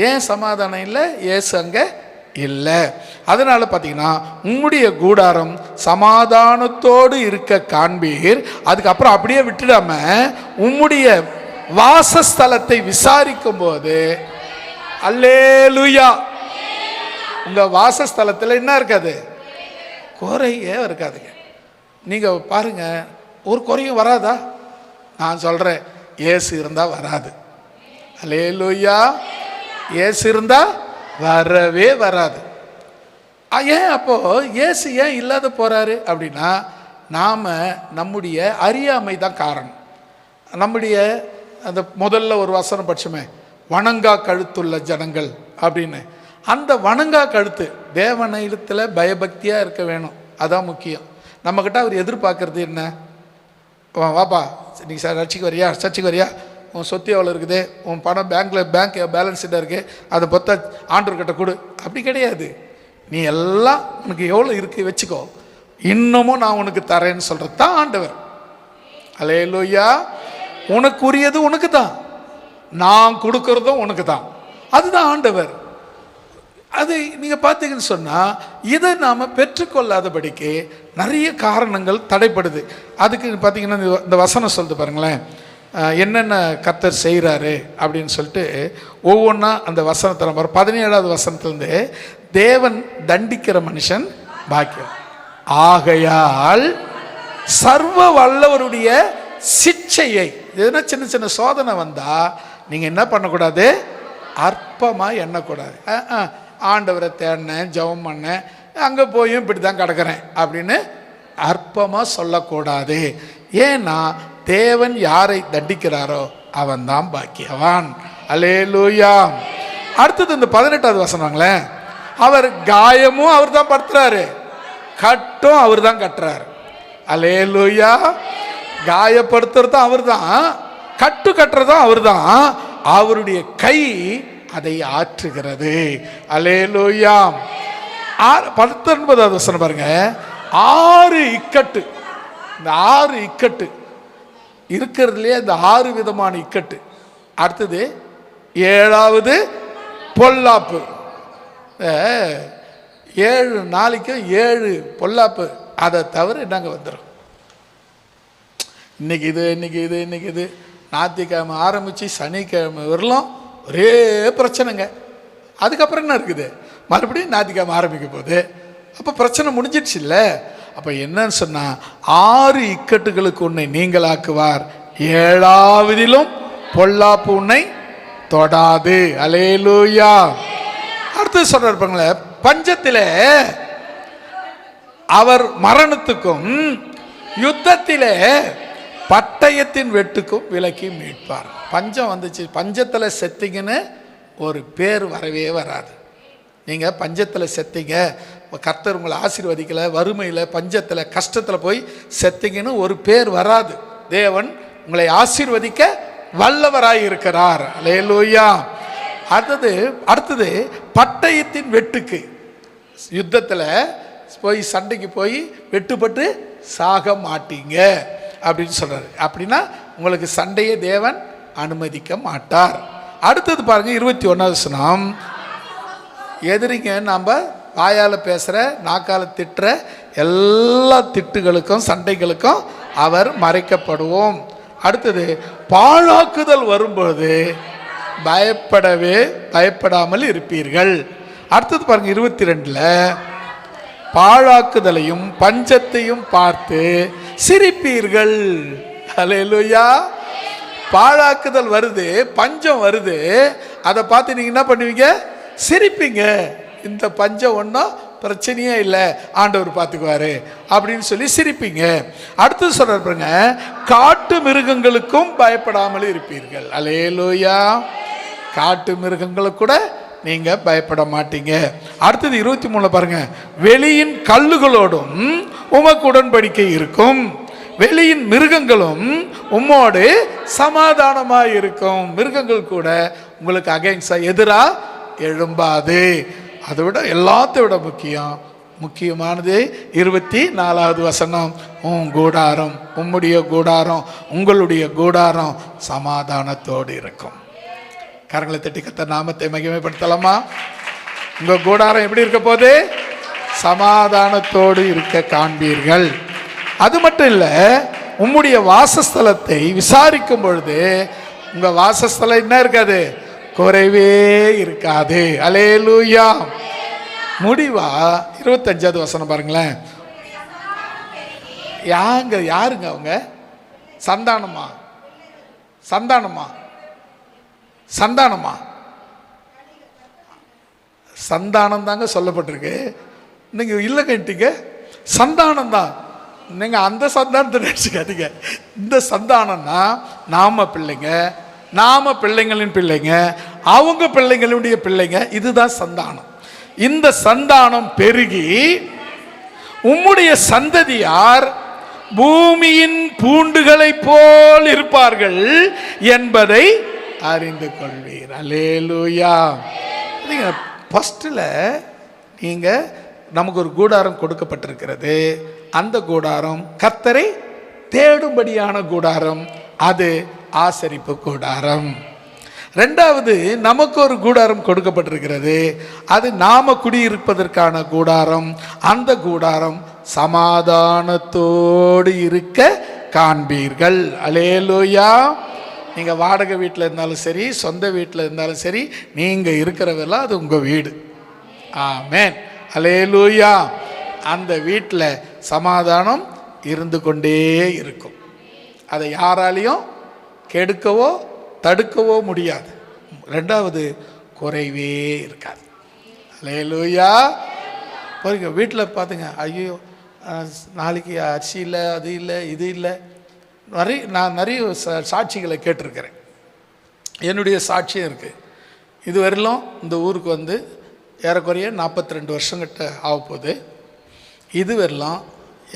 ஏன் சமாதானம் இல்லை? இயேசு அங்கே இல்லை. அதனால பார்த்தீங்கன்னா உம்முடைய கூடாரம் சமாதானத்தோடு இருக்க காண்பீர். அதுக்கப்புறம் அப்படியே விட்டுடாம உம்முடைய வாசஸ்தலத்தை விசாரிக்கும் போது, அல்லேலூயா, உங்க வாசஸ்தலத்தில் என்ன இருக்காது? குறையே இருக்காதுங்க. நீங்க பாருங்க, ஒரு குறையும் வராதா? நான் சொல்றேன், இயேசு இருந்தா வராது. அல்லேலூயா. இயேசு இருந்தா வரவே வராது. ஏன் அப்போ இயேசு ஏன் இல்லாத போறாரு அப்படின்னா, நம்முடைய அறியாமை தான் காரணம். நம்முடைய அந்த முதல்ல ஒரு வசனம் படிச்சோமே, வணங்கா கழுத்துள்ள ஜனங்கள் அப்படின்னு. அந்த வணங்கா கழுத்து தேவன இடத்துல பயபக்தியாக இருக்க வேணும், அதான் முக்கியம். நம்மக்கிட்ட அவர் எதிர்பார்க்கறது என்ன? வாப்பா நீ சர்ச்சுக்கு வரியா, உன் சொத்து எவ்வளோ இருக்குது, உன் பணம் பேங்க் பேலன்ஸ் என்ன இருக்குது, அதை பொத்த ஆண்டவர்கிட்ட கொடு. அப்படி கிடையாது. நீ எல்லாம் உனக்கு எவ்வளோ இருக்குது வச்சுக்கோ, இன்னமும் நான் உனக்கு தரேன்னு சொல்கிறது தான் ஆண்டவர். அல்லேலூயா. உனக்குரியது உனக்கு தான், நான் கொடுக்கறதும் உனக்கு தான், அதுதான் ஆண்டவர். அது நீங்கள் பார்த்தீங்கன்னு சொன்னால், இதை நாம் பெற்றுக்கொள்ளாதபடிக்கு நிறைய காரணங்கள் தடைப்படுது. அதுக்கு பார்த்தீங்கன்னா இந்த வசனம் சொல்லுது பாருங்களேன், என்னென்ன கர்த்தர் செய்கிறாரு அப்படின்னு சொல்லிட்டு ஒவ்வொன்றா அந்த வசனத்தில் 17வது வசனத்துலேருந்து, தேவன் தண்டிக்கிற மனுஷன் பாக்கியம், ஆகையால் சர்வ வல்லவருடைய சிட்சையை, எதுனா சின்ன சின்ன சோதனை வந்தால் நீங்கள் என்ன பண்ணக்கூடாது? அற்பமாக எண்ணக்கூடாது. ஆண்டவரை தேடினேன், ஜெபம் பண்ணேன், அங்கே போயும் இப்படி தான் கிடக்கிறேன் அப்படின்னு அற்பமாக சொல்லக்கூடாது. ஏன்னா தேவன் யாரை தண்டிக்கிறாரோ அவன் தான் பாக்கியவான். அல்லேலூயா. அடுத்தது இந்த 18வது வசனங்களேன், அவர் காயமும் அவர் தான் படுத்துறாரு, கட்டும் அவர் தான் கட்டுறாரு. அல்லேலூயா. காயப்படுத்துறதும் அவர் தான், கட்டு கட்டுறதும் அவர் தான், அவருடைய கை அதை ஆற்றுகிறது. அல்லேலூயா. 19வது வசனம் பாருங்க, 6 இக்கட்டு. இந்த 6 இக்கட்டு இருக்கிறதுலே இந்த 6 விதமான இக்கட்டு. அடுத்தது 7வது பொல்லாப்பு. 7 நாளைக்கும் 7 பொல்லாப்பு. அதை தவிர என்னங்க வந்துடும். இன்னைக்கு இது, இன்னைக்கு இது, இன்னைக்கு இது, ஞாயிற்றுக்கிழமை ஆரம்பித்து சனிக்கிழமை வரலாம் ஒரே பிரச்சனைங்க. அதுக்கப்புறம் என்ன இருக்குது, மறுபடியும் ஞாயிற்றுக்கிழமை ஆரம்பிக்க போகுது. அப்போ பிரச்சனை முடிஞ்சிடுச்சு இல்லை. அப்போ என்னன்னு சொன்னால் 6 இக்கட்டுகளுக்கு உன்னை நீங்களாக்குவார், 7ஆவதிலும் பொல்லாப்பு உன்னை தொடாது. அல்லேலூயா. அடுத்து சொல்றாருப்பாங்களே, பஞ்சத்திலே அவர் மரணத்துக்கும் யுத்தத்திலே பட்டயத்தின் வெட்டுக்கும் விலக்கி மீட்பார். பஞ்சம் வந்துச்சு, பஞ்சத்தில் செத்தீங்கன்னு ஒரு பேர் வரவே வராது. நீங்கள் பஞ்சத்தில் செத்தீங்க, கர்த்தர் உங்களை ஆசீர்வதிக்கலை, வறுமையில் பஞ்சத்தில் கஷ்டத்தில் போய் செத்தீங்கன்னு ஒரு பேர் வராது. தேவன் உங்களை ஆசீர்வதிக்க வல்லவராய் இருக்கிறார். அல்லேலூயா. அடுத்தது பட்டயத்தின் வெட்டுக்கு, யுத்தத்தில் போய் சண்டைக்கு போய் வெட்டுப்பட்டு சாக மாட்டீங்க அப்படின்னு சொல்றாரு. அப்படின்னா உங்களுக்கு சண்டையை தேவன் அனுமதிக்க மாட்டார். அடுத்தது பாருங்க, 21வது வசனம், எதிரிங்க நம்ம வாயால் பேசுகிற, நாக்கால் திட்டுற எல்லா திட்டுகளுக்கும் சண்டைகளுக்கும் அவர் மறைக்கப்படுவோம். அடுத்தது பாழாக்குதல் வரும்போது பயப்படாமல் இருப்பீர்கள். அடுத்தது பாருங்க, 22ல் பாழாக்குதலையும் பஞ்சத்தையும் பார்த்து சிரிப்பீர்கள். அல்லேலூயா. பாழாக்குதல் வருது, பஞ்சம் வருது, அதை பார்த்து நீங்கள் என்ன பண்ணுவீங்க, சிரிப்பீங்க. இந்த பஞ்சம் ஒன்றும் பிரச்சனையே இல்லை, ஆண்டவர் பார்த்துக்குவாரு அப்படின்னு சொல்லி சிரிப்பீங்க. அடுத்து சொல்றாருங்க, காட்டு மிருகங்களுக்கும் பயப்படாமல் இருப்பீர்கள். அல்லேலூயா. காட்டு மிருகங்களுக்கு கூட நீங்க பயப்பட மாட்டீங்க. அடுத்தது 23 பாருங்க, வெளியின் கல்லுகளோடும் உமக்கு உடன்படிக்கை இருக்கும், வெளியின் மிருகங்களும் உம்மோடு சமாதானமாக இருக்கும். மிருகங்கள் கூட உங்களுக்கு அகைன்ஸ்டா எதிரா எழும்பாது. அதை விட எல்லாத்தை விட முக்கியமானது 24வது வசனம், உன் கூடாரம், உம்முடைய கூடாரம், உங்களுடைய கூடாரம் சமாதானத்தோடு இருக்கும். கரங்களை தட்டி கர்த்தர் நாமத்தை மகிமைப்படுத்தலாமா? உங்க கூடாரம் எப்படி இருக்க போது? சமாதானத்தோடு இருக்க காண்பீர்கள். அது மட்டும் இல்லை, உம்முடைய வாசஸ்தலத்தை விசாரிக்கும் பொழுது உங்க வாசஸ்தலம் என்ன இருக்காது, குறைவே இருக்காது. அல்லேலூயா. முடிவா 25வது வசனம் பாருங்களேன். யாருங்க அவங்க? சந்தானமா? சந்தானம் தாங்க சொல்லப்பட்டிருக்கு. நீங்க இல்லை கேட்டீங்க, சந்தானம் தான். நீங்க அந்த சந்தானத்தை நினைச்சுக்காதீங்க. இந்த சந்தானம்னா நாம பிள்ளைங்க, நாம பிள்ளைங்களின் பிள்ளைங்க, அவங்க பிள்ளைங்களுடைய பிள்ளைங்க, இதுதான் சந்தானம். இந்த சந்தானம் பெருகி உம்முடைய சந்ததியார் பூமியின் பூண்டுகளை போல் இருப்பார்கள் என்பதை அறிந்து கொள்வீர். அல்லேலூயா. நீங்க ஃபர்ஸ்ட்ல நீங்க நமக்கு ஒரு கூடாரம் கொடுக்கப்பட்டிருக்கிறது. அந்த கூடாரம் கர்த்தரை தேடும்படியான கூடாரம், அது ஆசரிப்பு கூடாரம். ரெண்டாவது, நமக்கு ஒரு கூடாரம் கொடுக்கப்பட்டிருக்கிறது, அது நாம குடியிருப்பதற்கான கூடாரம். அந்த கூடாரம் சமாதானத்தோடு இருக்க காண்பீர்கள். அல்லேலூயா. நீங்க வாடகை வீட்டில் இருந்தாலும் சரி, சொந்த வீட்டில் இருந்தாலும் சரி, நீங்க இருக்கிறதெல்லாம் அது உங்க வீடு. ஆமென். அல்லேலூயா. அந்த வீட்டில் சமாதானம் இருந்து கொண்டே இருக்கும். அதை யாராலையும் கெடுக்கவோ தடுக்கவோ முடியாது. ரெண்டாவது, குறைவே இருக்காது. அல்லேலூயா. பாருங்க, வீட்டில் பார்த்துங்க, ஐயோ நாளைக்கு அரிசி இல்லை, அது இல்லை, இது இல்லை. நான் நிறைய சாட்சிகளை கேட்டிருக்கிறேன். என்னுடைய சாட்சியம் இருக்குது. இதுவரையிலும் இந்த ஊருக்கு வந்து ஏறக்குறைய 42 வருஷங்கிட்ட ஆகப்போகுது. இதுவரையிலும்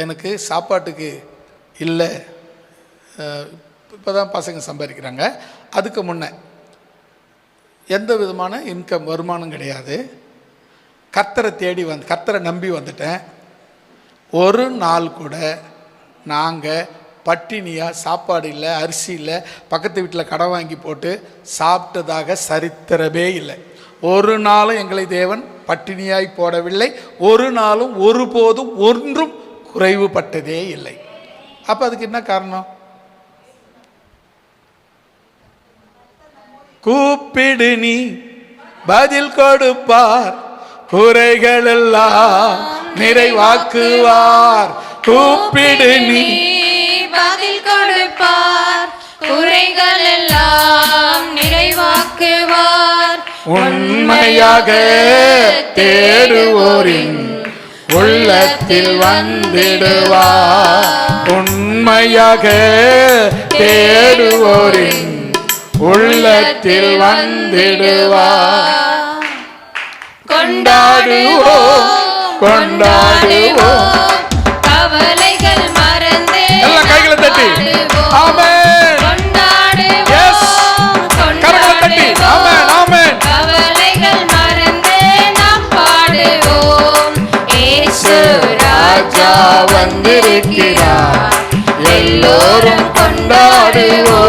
எனக்கு சாப்பாட்டுக்கு இல்லை. இப்போ தான் பசங்க சம்பாதிக்கிறாங்க. அதுக்கு முன்னே எந்த விதமான இன்கம் வருமானம் கிடையாது. கர்த்தரை தேடி கர்த்தரை நம்பி வந்துட்டேன். ஒரு நாள் கூட நாங்கள் பட்டினியாக சாப்பாடு இல்லை, அரிசி இல்லை, பக்கத்து வீட்டில் கடை வாங்கி போட்டு சாப்பிட்டதாக சரித்திரமே இல்லை. ஒரு நாளும் எங்களை தேவன் பட்டினியாய் போடவில்லை. ஒரு நாளும் ஒருபோதும் ஒன்றும் குறைவுபட்டதே இல்லை. அப்போ அதுக்கு என்ன காரணம்? கூப்பிடு நீ பதில் கொடுப்பார், குறைகள் எல்லாம் நிறைவாக்குவார். கூப்பிடு நீ பதில் கொடுப்பார், குறைகள் எல்லாம் நிறைவாக்குவார். உண்மையாக தேடுவோரின் உள்ளத்தில் வந்திடுவார். உண்மையாக தேடுவோரின் உள்ளத்தில் வந்திடுவார். கொண்டாடுவோம் கொண்டாடுவோம், கவலைகள் மறந்தே எல்லாம் கைகளை தட்டி ஆமென். எஸ், கரங்களை தட்டி ஆமென் ஆமென். கவலைகள் மறந்தே நாம் பாடுவோம். இயேசு ராஜா வந்திருக்கிறார், எல்லோரும் கொண்டாடுவோம்.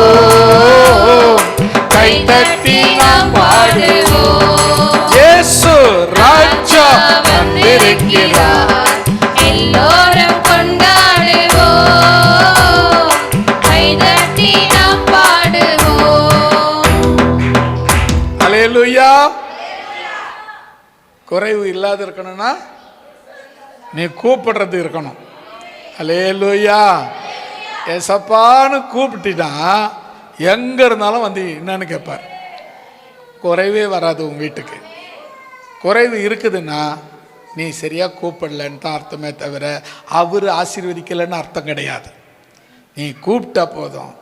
கைதட்டி நாம் பாடுவோம். இயேசு ராஜா வந்திருக்கிறார், எல்லோரும் கொண்டாடுவோம். கைதட்டி நாம் பாடுவோம். அல்லேலூயா. குறைவு இல்லாத இருக்கணும்னா நீ கூப்பிடுறது இருக்கணும். அல்லேலூயா. ஏசப்பான்னு கூப்பிட்டா எங்க இருந்தாலும் வந்து என்னன்னு கேட்பார். குறைவே வராது உன் வீட்டுக்கு. குறைவு இருக்குதுன்னா நீ சரியா கூப்பிடலன்னு தான் அர்த்தமே தவிர அவர் ஆசீர்வதிக்கலைன்னு அர்த்தம் கிடையாது. நீ கூப்பிட்டா போதும்,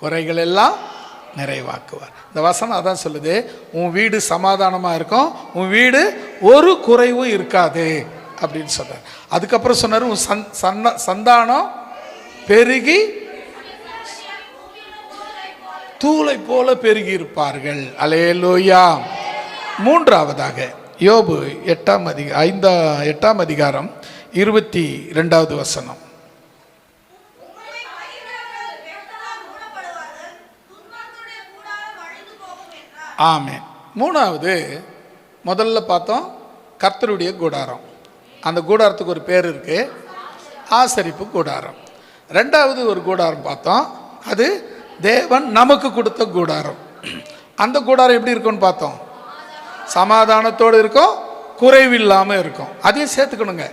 குறைகள் எல்லாம் நிறைவாக்குவார். இந்த வசனம் அதான் சொல்லுது, உன் வீடு சமாதானமாக இருக்கும், உன் வீடு ஒரு குறைவும் இருக்காது அப்படின்னு சொன்னார். அதுக்கப்புறம் சொன்னார், உன் சந்தானம் பெருகி தூளை போல பெருகி இருப்பார்கள். அல்லேலூயா. மூன்றாவதாக யோபு 8ஆம் அதிகாரம் 22வது வசனம். ஆமென். மூணாவது, முதல்ல பார்த்தோம் கர்த்தருடைய கூடாரம். அந்த கூடாரத்துக்கு ஒரு பேர் இருக்கு, ஆசரிப்பு கூடாரம். ரெண்டாவது ஒரு கூடாரம் பார்த்தோம், அது தேவன் நமக்கு கொடுத்த கூடாரம். அந்த கூடாரம் எப்படி இருக்கும்னு பார்த்தோம், சமாதானத்தோடு இருக்கும், குறைவில்லாமல் இருக்கும். அதையும் சேர்த்துக்கணுங்க.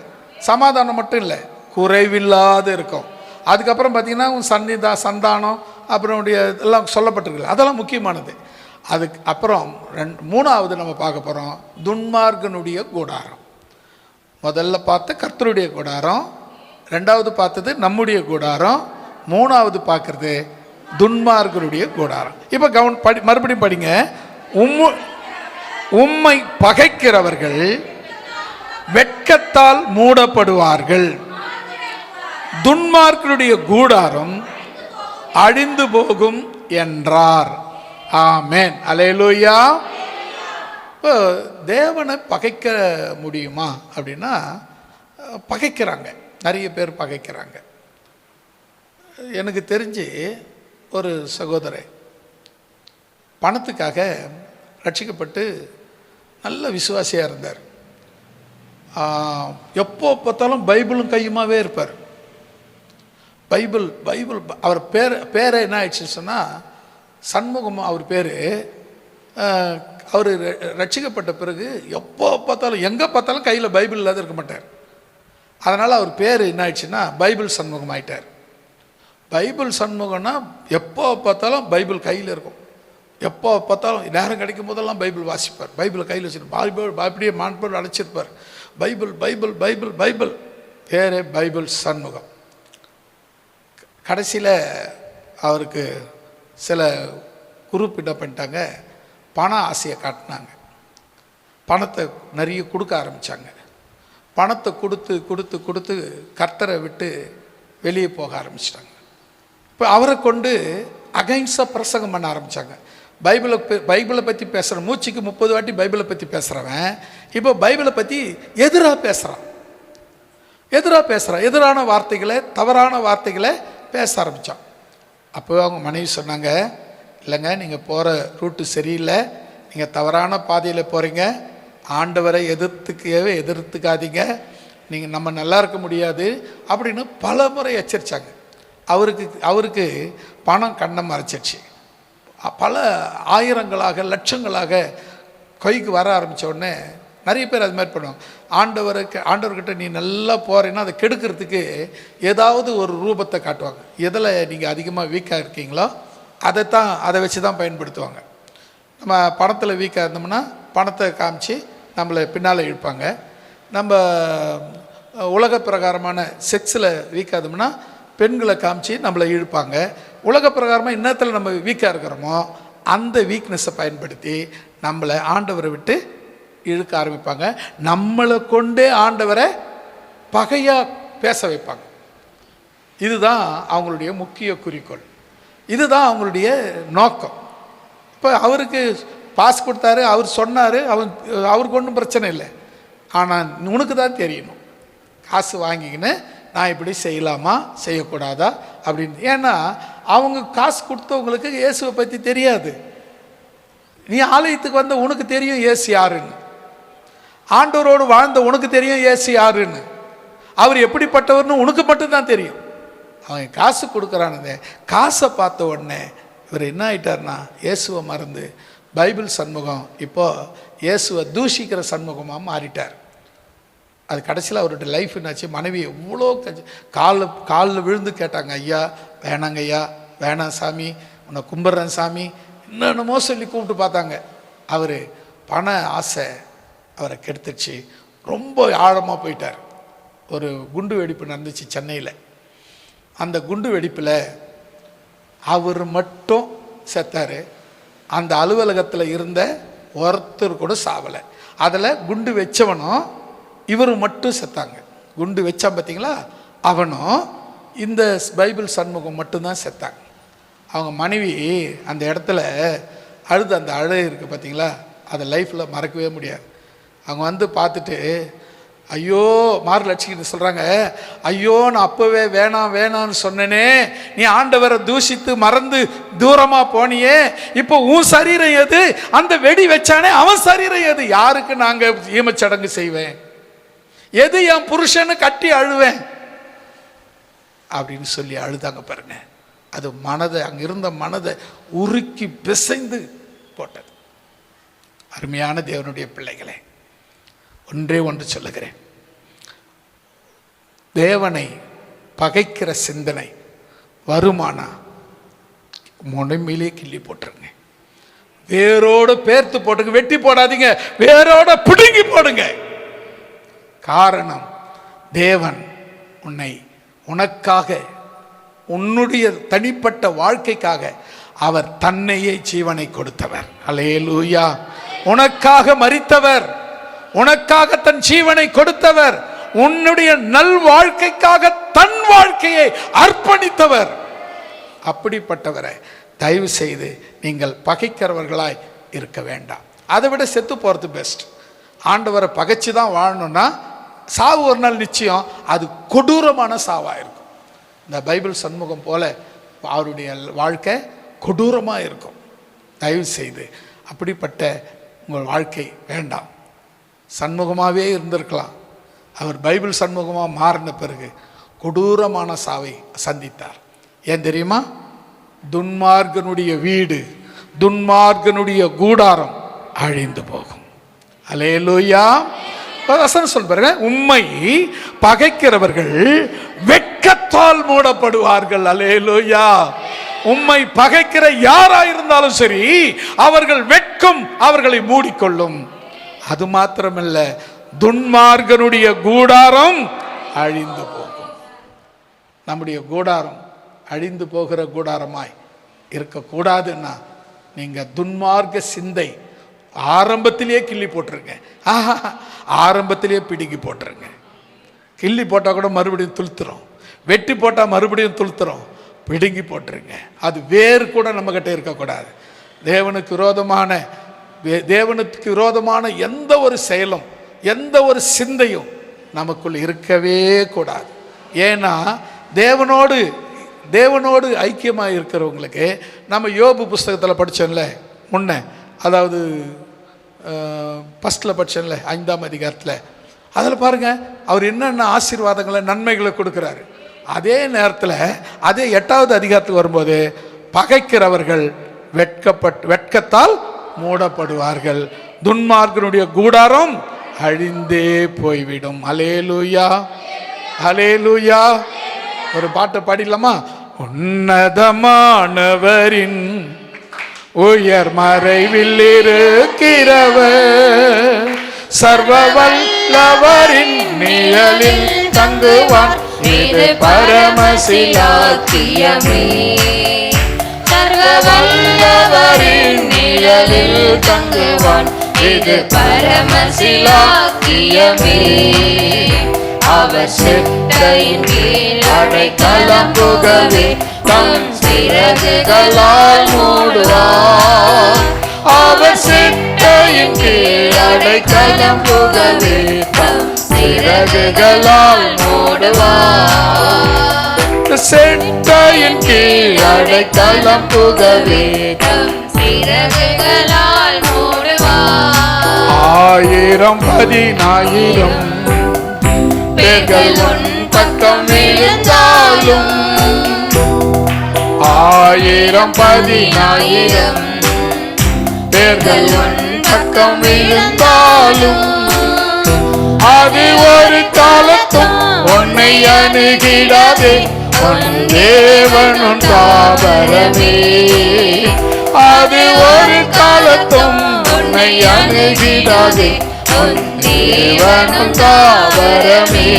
சமாதானம் மட்டும் இல்லை, குறைவில்லாத இருக்கும். அதுக்கப்புறம் பார்த்தீங்கன்னா உன் சந்தானம் அப்புறம் எல்லாம் சொல்லப்பட்டிருக்கு, அதெல்லாம் முக்கியமானது. அதுக்கு அப்புறம் மூணாவது நம்ம பார்க்க போகிறோம் துன்மார்க்கனுடைய கூடாரம். முதல்ல பார்த்து கர்த்தருடைய கூடாரம், ரெண்டாவது பார்த்தது நம்முடைய கூடாரம், மூணாவது பார்க்கறது துன்மார்க்கனுடைய கூடாரம். இப்போ மறுபடியும் படிங்க. உம்மை பகைக்கிறவர்கள் வெட்கத்தால் மூடப்படுவார்கள், துன்மார்க்கனுடைய கூடாரம் அழிந்து போகும் என்றார். ஆமென். அல்லேலூயா. இப்போ தேவனை பகைக்க முடியுமா அப்படின்னா பகைக்கிறாங்க, நிறைய பேர் பகைக்கிறாங்க. எனக்கு தெரிஞ்சு ஒரு சகோதரர் பணத்துக்காக ரட்சிக்கப்பட்டு நல்ல விசுவாசியாக இருந்தார். எப்போ பார்த்தாலும் பைபிளும் கையுமாவே இருப்பார். பைபிள் அவர் பேரை என்ன ஆயிடுச்சுன்னு சொன்னால் சண்முகம் அவர் பேர். அவர் ரட்சிக்கப்பட்ட பிறகு எப்போ பார்த்தாலும் எங்கே பார்த்தாலும் கையில் பைபிள் இல்லாத இருக்க மாட்டார். அதனால் அவர் பேர் என்ன ஆயிடுச்சுன்னா பைபிள் சண்முகம் ஆயிட்டார். பைபிள் சண்முகம்னா எப்போ பார்த்தாலும் பைபிள் கையில் இருக்கும். எப்போ பார்த்தாலும் நேரம் கிடைக்கும் போதெல்லாம் பைபிள் வாசிப்பார். பைபிளை கையில் வச்சுட்டு பைபிள் அப்படியே மாண்போடு அழைச்சிருப்பார். பைபிள் பைபிள் பைபிள் பைபிள் பேரே பைபிள் சண்முகம். கடைசியில் அவருக்கு சில குரூப் என்ன பண்ணிட்டாங்க, பண ஆசையை காட்டினாங்க. பணத்தை நிறைய கொடுக்க ஆரம்பித்தாங்க. பணத்தை கொடுத்து கொடுத்து கொடுத்து கர்த்தரை விட்டு வெளியே போக ஆரம்பிச்சிட்டாங்க. இப்போ அவரை கொண்டு அகைன்ஸ்டாக பிரசங்கம் பண்ண ஆரம்பித்தாங்க. பைபிளை பற்றி பேசுகிறேன், மூச்சுக்கு 30 வாட்டி பைபிளை பற்றி பேசுகிறவன் இப்போ பைபிளை பற்றி எதிராக பேசுகிறான். எதிரான வார்த்தைகளை, தவறான வார்த்தைகளை பேச ஆரம்பித்தான். அப்போ அவங்க மனைவி சொன்னாங்க, இல்லைங்க, நீங்கள் போகிற ரூட்டு சரியில்லை, நீங்கள் தவறான பாதையில் போகிறீங்க, ஆண்டவரை எதிர்த்துக்காதீங்க, நீங்கள் நம்ம நல்லா இருக்க முடியாது அப்படின்னு பல முறை எச்சரித்தாங்க. அவருக்கு பணம் கண்ணை மறைச்சிடுச்சு. பல ஆயிரங்களாக லட்சங்களாக கைக்கு வர ஆரம்பித்த உடனே நிறைய பேர் அது மாதிரி பண்ணுவாங்க. ஆண்டவர்கிட்ட நீ நல்லா போகிறேன்னா அதை கெடுக்கிறதுக்கு ஏதாவது ஒரு ரூபத்தை காட்டுவாங்க. எதில் நீங்கள் அதிகமாக வீக்காக இருக்கீங்களோ அதை வச்சு தான் பயன்படுத்துவாங்க. நம்ம பணத்தில் வீக்காக இருந்தோம்னா பணத்தை காமிச்சு நம்மளை பின்னால் இழுப்பாங்க. நம்ம உலக பிரகாரமான செக்ஸில் வீக்காக இருந்தோம்னா பெண்களை காமிச்சு நம்மளை இழுப்பாங்க. உலக பிரகாரமாக இன்னத்தில் நம்ம வீக்காக இருக்கிறோமோ அந்த வீக்னஸை பயன்படுத்தி நம்மளை ஆண்டவரை விட்டு இழுக்க ஆரம்பிப்பாங்க. நம்மளை கொண்டே ஆண்டவரை பகையாக பேச வைப்பாங்க. இதுதான் அவங்களுடைய முக்கிய குறிக்கோள், இதுதான் அவங்களுடைய நோக்கம். இப்போ அவருக்கு பாஸ் கொடுத்தாரு, அவர் சொன்னார், அவருக்கு ஒன்றும் பிரச்சனை இல்லை. ஆனால் உனக்கு தான் தெரியணும், காசு வாங்கிக்கின்னு நான் இப்படி செய்யலாமா செய்யக்கூடாதா அப்படின்னு. ஏன்னா அவங்க காசு கொடுத்தவங்களுக்கு இயேசுவை பற்றி தெரியாது. நீ ஆலயத்துக்கு வந்த உனக்கு தெரியும் இயேசு யாருன்னு, ஆண்டவரோடு வாழ்ந்த உனக்கு தெரியும் இயேசு யாருன்னு, அவர் எப்படிப்பட்டவர்னு உனக்கு மட்டும்தான் தெரியும். அவன் காசு கொடுக்குறானுங்க, காசை பார்த்த உடனே இவர் என்ன ஆகிட்டார்னா இயேசுவை மறந்து பைபிள் சண்முகம் இப்போது இயேசுவை தூஷிக்கிற சண்முகமாக மாறிட்டார். அது கடைசியில் அவருடைய லைஃப் என்னாச்சு, மனைவி எவ்வளோ காலில் விழுந்து கேட்டாங்க, ஐயா வேணாங்க, ஐயா வேணாம் சாமி, உன்னை கும்பிட்றேன் சாமி, என்னென்னமோ சொல்லி கூப்பிட்டு பார்த்தாங்க. அவர் பண ஆசை அவரை கெடுத்துச்சு, ரொம்ப ஆழமாக போயிட்டார். ஒரு குண்டு வெடிப்பு நடந்துச்சு சென்னையில். அந்த குண்டு வெடிப்பில் அவர் மட்டும் செத்தார். அந்த அலுவலகத்தில் இருந்த ஒருத்தர் கூட சாவலை. அதில் குண்டு வச்சவனும் இவரும் மட்டும் செத்தாங்க. குண்டு வச்சான் பார்த்தீங்களா, அவனும் இந்த பைபிள் சண்முகம் மட்டும்தான் செத்தாங்க. அவங்க மனைவி அந்த இடத்துல அழுது, அந்த அழகு இருக்குது பார்த்தீங்களா, அதை லைஃப்பில் மறக்கவே முடியாது. அவங்க வந்து பார்த்துட்டு ஐயோ மாறு லட்சிக்கிட்டு சொல்கிறாங்க, ஐயோ நான் அப்போவே வேணாம் வேணான்னு சொன்னனே, நீ ஆண்டவரை தூஷித்து மறந்து தூரமாக போனியே, இப்போ உன் சரீரம் எது, அந்த வெடி வச்சானே அவன் சரீரம் எது, யாருக்கு நாங்கள் ஈமச்சடங்கு செய்வேன், எது என் புருஷன்னு கட்டி அழுவேன் அப்படின்னு சொல்லி அழுதாங்க பாருங்க. அது மனதை, அங்கே இருந்த மனதை உருக்கி பிசைந்து போட்டது. அருமையான தேவனுடைய பிள்ளைகளே, ஒன்றே ஒன்று சொல்லுகிறேன், தேவனை பகைக்கிற சிந்தனை வருமானா முனைமையிலே கிள்ளி போட்டுருங்க, வேரோடு பேர்த்து போட்டுங்க, வெட்டி போடாதீங்க, வேரோட பிடுங்கி போடுங்க. காரணம், தேவன் உனக்காக, உன்னுடைய தனிப்பட்ட வாழ்க்கைக்காக அவர் தன்னையே ஜீவனை கொடுத்தவர். அல்லேலூயா. உனக்காக மரித்தவர், உனக்காக தன் ஜீவனை கொடுத்தவர், உன்னுடைய நல் வாழ்க்கைக்காக தன் வாழ்க்கையை அர்ப்பணித்தவர். அப்படிப்பட்டவரை தயவு செய்து நீங்கள் பகைக்கிறவர்களாய் இருக்க வேண்டாம். அதை விட செத்து போகிறது பெஸ்ட். ஆண்டவரை பகைச்சு தான் வாழணும்னா சாவு ஒரு நாள் நிச்சயம், அது கொடூரமான சாவாக இருக்கும். இந்த பைபிள் சண்முகம் போல அவருடைய வாழ்க்கை கொடூரமாக இருக்கும். தயவு செய்து அப்படிப்பட்ட உங்கள் வாழ்க்கை வேண்டாம். சண்முகமாகவே இருந்திருக்கலாம். அவர் பைபிள் சண்முகமாக மாறின பிறகு கொடூரமான சாவை சந்தித்தார். ஏன் தெரியுமா? துன்மார்க்கனுடைய வீடு, துன்மார்க்கனுடைய கூடாரம் அழிந்து போகும். அல்லேலூயா. வசனம் சொல்றாங்க, உம்மை பகைக்கிறவர்கள் வெட்கத்தால் மூடப்படுவார்கள். அல்லேலூயா. உம்மை பகைக்கிற யாராயிருந்தாலும் சரி, அவர்கள் வெட்கம் அவர்களை மூடிக்கொள்ளும். அது மாத்திரமல்ல, துன்மார்க்கனுடைய கூடாரம் அழிந்து போகும். நம்முடைய கூடாரம் அழிந்து போகிற கூடாரமாய் இருக்கக்கூடாதுன்னா நீங்க துன்மார்க்க சிந்தை ஆரம்பத்திலேயே கிள்ளி போட்டுருங்க. ஆரம்பத்திலேயே பிடுங்கி போட்டுருங்க. கிள்ளி போட்டால் கூட மறுபடியும் துளுத்துறோம், வெட்டி போட்டால் மறுபடியும் துளுத்துறோம். பிடுங்கி போட்டுருங்க. அது வேறு கூட நம்மகிட்ட இருக்கக்கூடாது. தேவனுக்கு விரோதமான எந்த ஒரு செயலும் எந்த ஒரு சிந்தையும் நமக்குள் இருக்கவே கூடாது. ஏன்னா தேவனோடு ஐக்கியமாக இருக்கிறவங்களுக்கு, நம்ம யோபு புஸ்தகத்தில் படித்தோம்ல முன்ன, அதாவது ஃபஸ்ட்டில் படித்தோம்ல 5ஆம் அதிகாரத்தில், அதில் பாருங்கள் அவர் என்னென்ன ஆசீர்வாதங்களை நன்மைகளை கொடுக்குறாரு. அதே நேரத்தில் அதே 8ஆவது அதிகாரத்துக்கு வரும்போது பகைக்கிறவர்கள் வெட்கத்தால் மூடப்படுவார்கள், துன்மார்க்கனுடைய கூடாரம் அழிந்தே போய்விடும். அல்லேலூயா, அல்லேலூயா. ஒரு பாட்டை பாடிடலாமா? உன்னதமானவரின் உயர் மறைவில் இருக்கிறவர், சர்வ வல்லவரின் நிழலில் தங்குவான், இது பரமசிலாக்கியமே. சர்வ வல்லவரின் நிழலில் தங்குவான், இது பரமசிலாக்கியமே. அவர் செட்டையின் கீழ் அடைக்கலம் புகவே, தம் சிறகுகளால் மூடுவார். அவர் செட்டையின் கீழ் அடைக்கலம் புகவே, தம் சிறகுகளால் மூடுவார். செட்டையின் கீழ் அடைக்கலம் புகவே, தம் சிறகுகளால் மூடுவார். 1000 பேர்கள் உன் பக்கம் இருந்தாலும், 1000 பேர்கள் உன் பக்கம் இருந்தாலும், அது ஒரு காலத்தும் உன்னை அணுகிடாதே, உன் தேவனும் தாவரமே. அது ஒரு காலத்தும் உன்னை அணுகிடாதே, உன் தேவனும் தாவரமே.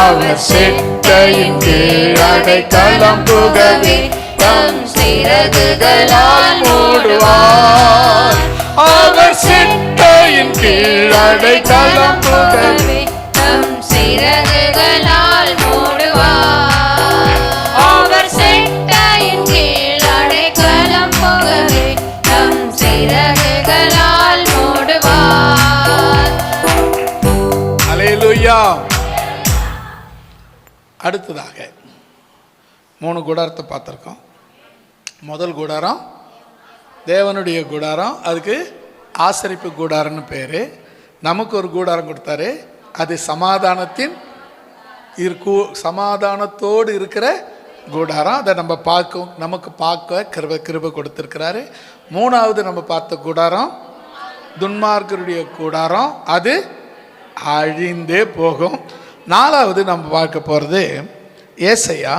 அவர் செட்டையின் கீழ் அடைக்கலம் புகவே, தம் சிறகுகளால் மூடுவார். அவர் செட்டையின் கீழ் அடைக்கலம் புகவே, தம் சிறகுகளால் மூடுவார். அவர் செட்டையின் கீழ் அடைக்கலம் புகவே, தம் சிறகுகளால் மூடுவார். அல்லேலூயா. அடுத்ததாக 3 கூடாரத்தை பார்த்துருக்கோம். முதல் கூடாரம் தேவனுடைய கூடாரம், அதுக்கு ஆசரிப்பு கூடாரம்னு பேர். நமக்கு ஒரு கூடாரம் கொடுத்தாரு, அது சமாதானத்தோடு இருக்கிற கூடாரம். அதை நமக்கு பார்க்க கிருபை கொடுத்துருக்கிறாரு. 3வது நம்ம பார்த்த கூடாரம் துன்மார்க்கருடைய கூடாரம், அது அழிந்தே போகும். 4வது நம்ம பார்க்க போகிறது ஏசாயா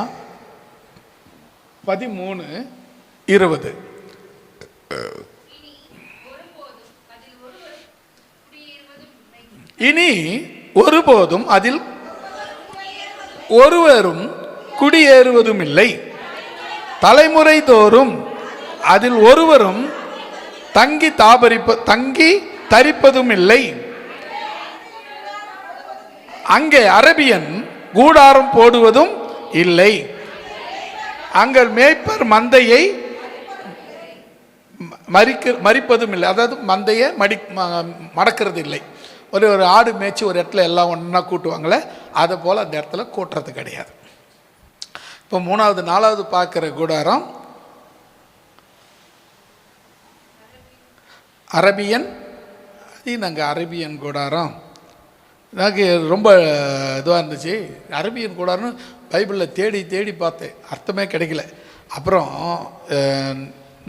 13:20. இனி ஒருபோதும் அதில் ஒருவரும் குடியேறுவதும் இல்லை, தலைமுறை தோறும் அதில் ஒருவரும் தங்கி தரிப்பதும் இல்லை. அங்கே அரபியன் கூடாரம் போடுவதும் இல்லை, அங்கள் மேய்ப்பர் மந்தையை மறிப்பதும் இல்லை. அதாவது மந்தையை மடக்கிறது இல்லை. ஒரு ஆடு மேய்ச்சி ஒரு இடத்துல எல்லாம் ஒன்றா கூட்டுவாங்களே, அதை போல் அந்த இடத்துல கூட்டுறது கிடையாது. இப்போ 3வது 4வது பார்க்குற கூடாரம் அரபியன். அது நாங்கள் அரபியன் கூடாரம் எனக்கு ரொம்ப இதுவாக இருந்துச்சு. அரபியன் கூடாரம்னு பைபிளில் தேடி பார்த்தேன், அர்த்தமே கிடைக்கல. அப்புறம்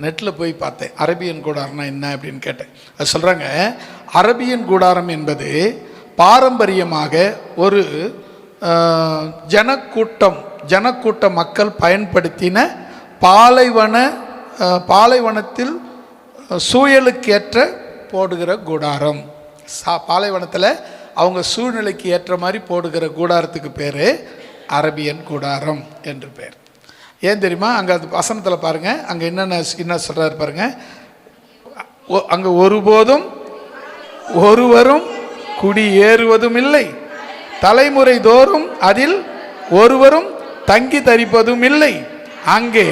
நெட்டில் போய் பார்த்தேன், அரபியன் கூடாரம்னா என்ன அப்படின்னு கேட்டேன். அது சொல்கிறாங்க, அரபியன் கூடாரம் என்பது பாரம்பரியமாக ஒரு ஜனக்கூட்ட மக்கள் பயன்படுத்தின பாலைவனத்தில் சூழலுக்கேற்ற போடுகிற கூடாரம். பாலைவனத்தில் அவங்க சூழ்நிலைக்கு ஏற்ற மாதிரி போடுகிற கூடாரத்துக்கு பேர் அரபியன் கூடாரம் என்று பேர். ஏன் தெரியுமா? அங்கே அது வசனத்தில் பாருங்கள், அங்கே என்ன சொல்கிறாரு பாருங்கள். அங்கே ஒருபோதும் ஒருவரும் குடியேறுவதும் இல்லை, தலைமுறை தோறும் அதில் ஒருவரும் தங்கி தரிப்பதும் இல்லை, அங்கே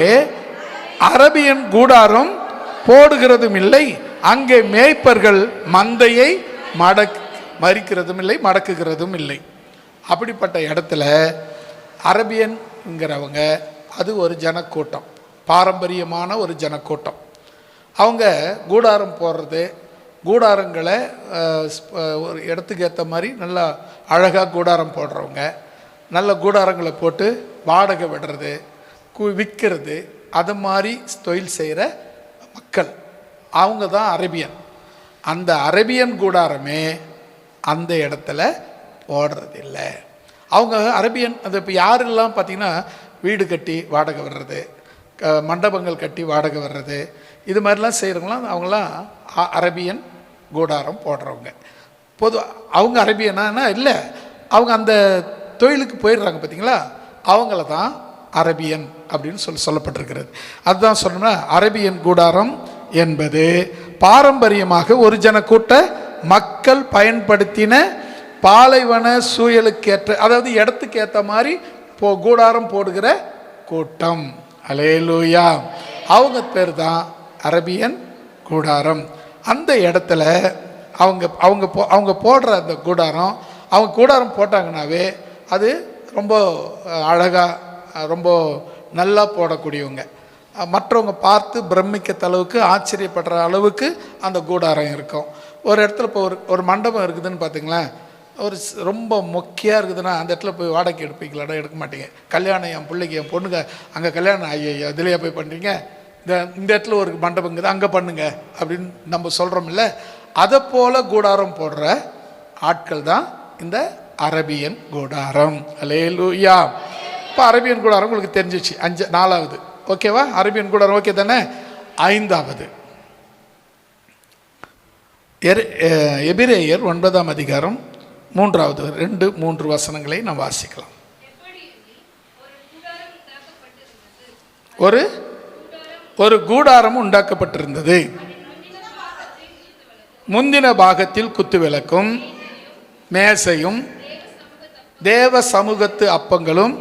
அரபியன் கூடாரம் போடுகிறதும் இல்லை, அங்கே மேய்ப்பர்கள் மந்தையை மறிக்கிறதும் இல்லை, மடக்குகிறதும் இல்லை. அப்படிப்பட்ட இடத்துல அரபியன்ங்கிறவங்க அது ஒரு ஜனக்கூட்டம், பாரம்பரியமான ஒரு ஜனக்கூட்டம். அவங்க கூடாரம் போடுறது, கூடாரங்களை ஒரு இடத்துக்கு ஏற்ற மாதிரி நல்லா அழகாக கூடாரம் போடுறவங்க, நல்ல கூடாரங்களை போட்டு வாடகை விடுறது, விற்கிறது, அது மாதிரி தொழில் செய்கிற மக்கள், அவங்க தான் அரபியன். அந்த அரபியன் கூடாரமே அந்த இடத்துல போடுறதில்லை. அவங்க அரபியன் அது இப்போ யாரெல்லாம் பார்த்திங்கன்னா வீடு கட்டி வாடகை வர்றது, மண்டபங்கள் கட்டி வாடகை வர்றது, இது மாதிரிலாம் செய்கிறவங்களாம் அவங்களாம் அரபியன் கூடாரம் போடுறவங்க. அவங்க அரபியனா இல்லை, அவங்க அந்த தொழிலுக்கு போயிடுறாங்க பார்த்தீங்களா, அவங்கள தான் அரபியன் அப்படின்னு சொல்லப்பட்டிருக்கிறது. அதுதான் சொன்னோம்னா அரபியன் கூடாரம் என்பது பாரம்பரியமாக ஒரு ஜனக்கூட்ட மக்கள் பயன்படுத்தின பாலைவன சூழலுக்கேற்ற, அதாவது இடத்துக்கு ஏற்ற மாதிரி கூடாரம் போடுகிற கூட்டம். அல்லேலூயா. அவங்க பேர் தான் அரபியன் கூடாரம். அந்த இடத்துல அவங்க போடுற அந்த கூடாரம், அவங்க கூடாரம் போட்டாங்கன்னாவே அது ரொம்ப அழகாக ரொம்ப நல்லா போடக்கூடியவங்க, மற்றவங்க பார்த்து பிரமிக்க அளவுக்கு ஆச்சரியப்படுற அளவுக்கு அந்த கூடாரம் இருக்கும். ஒரு இடத்துல இப்போ ஒரு மண்டபம் இருக்குதுன்னு பார்த்திங்களேன், ஒரு ரொம்ப மொக்கையாக இருக்குதுன்னா அந்த இடத்துல போய் வாடகை எடுப்பீங்களாடா? எடுக்க மாட்டீங்க. கல்யாணம் என் பிள்ளைக்கு என் பொண்ணுங்க அங்கே கல்யாணம் ஐயா இதுலையா போய் பண்ணுறீங்க, இந்த இடத்துல ஒரு மண்டபங்குது அங்கே பண்ணுங்க அப்படின்னு நம்ம சொல்கிறோம் இல்லை? அதை போல் கூடாரம் போடுற ஆட்கள் தான் இந்த அரபியன் கூடாரம். அல்லேலூயா. இப்போ அரபியன் கூடாரம் உங்களுக்கு தெரிஞ்சிச்சு. 4வது ஓகேவா? அரபியன் கூடாரம் ஓகே தானே? 5வது எபிரேயர் 9ஆம் அதிகாரம் 3வது 2-3 வசனங்களை நாம் வாசிக்கலாம். ஒரு கூடாரம் உண்டாக்கப்பட்டிருந்தது, முந்தின பாகத்தில் குத்துவிளக்கும் மேசையும் தேவ சமூகத்து அப்பங்களும்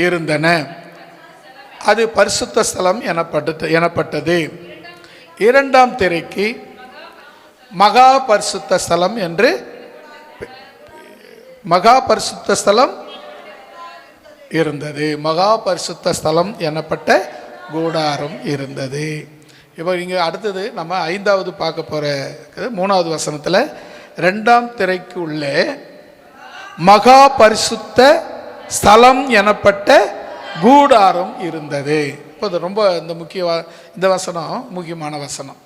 இருந்தன. அது பரிசுத்த ஸ்தலம் எனப்பட்டது. 2ஆம் திரைக்கு மகா பரிசுத்த ஸ்தலம் என்று மகா பரிசுத்த ஸ்தலம் இருந்தது. மகா பரிசுத்த ஸ்தலம் எனப்பட்ட கூடாரம் இருந்தது. இப்போ இங்கே அடுத்தது நம்ம 5வது பார்க்க போகிற 3வது வசனத்தில் 2ஆம் திரைக்கு உள்ளே மகா பரிசுத்த ஸ்தலம் எனப்பட்ட கூடாரம் இருந்தது. இப்போ இது ரொம்ப இந்த வசனம் முக்கியமான வசனம்.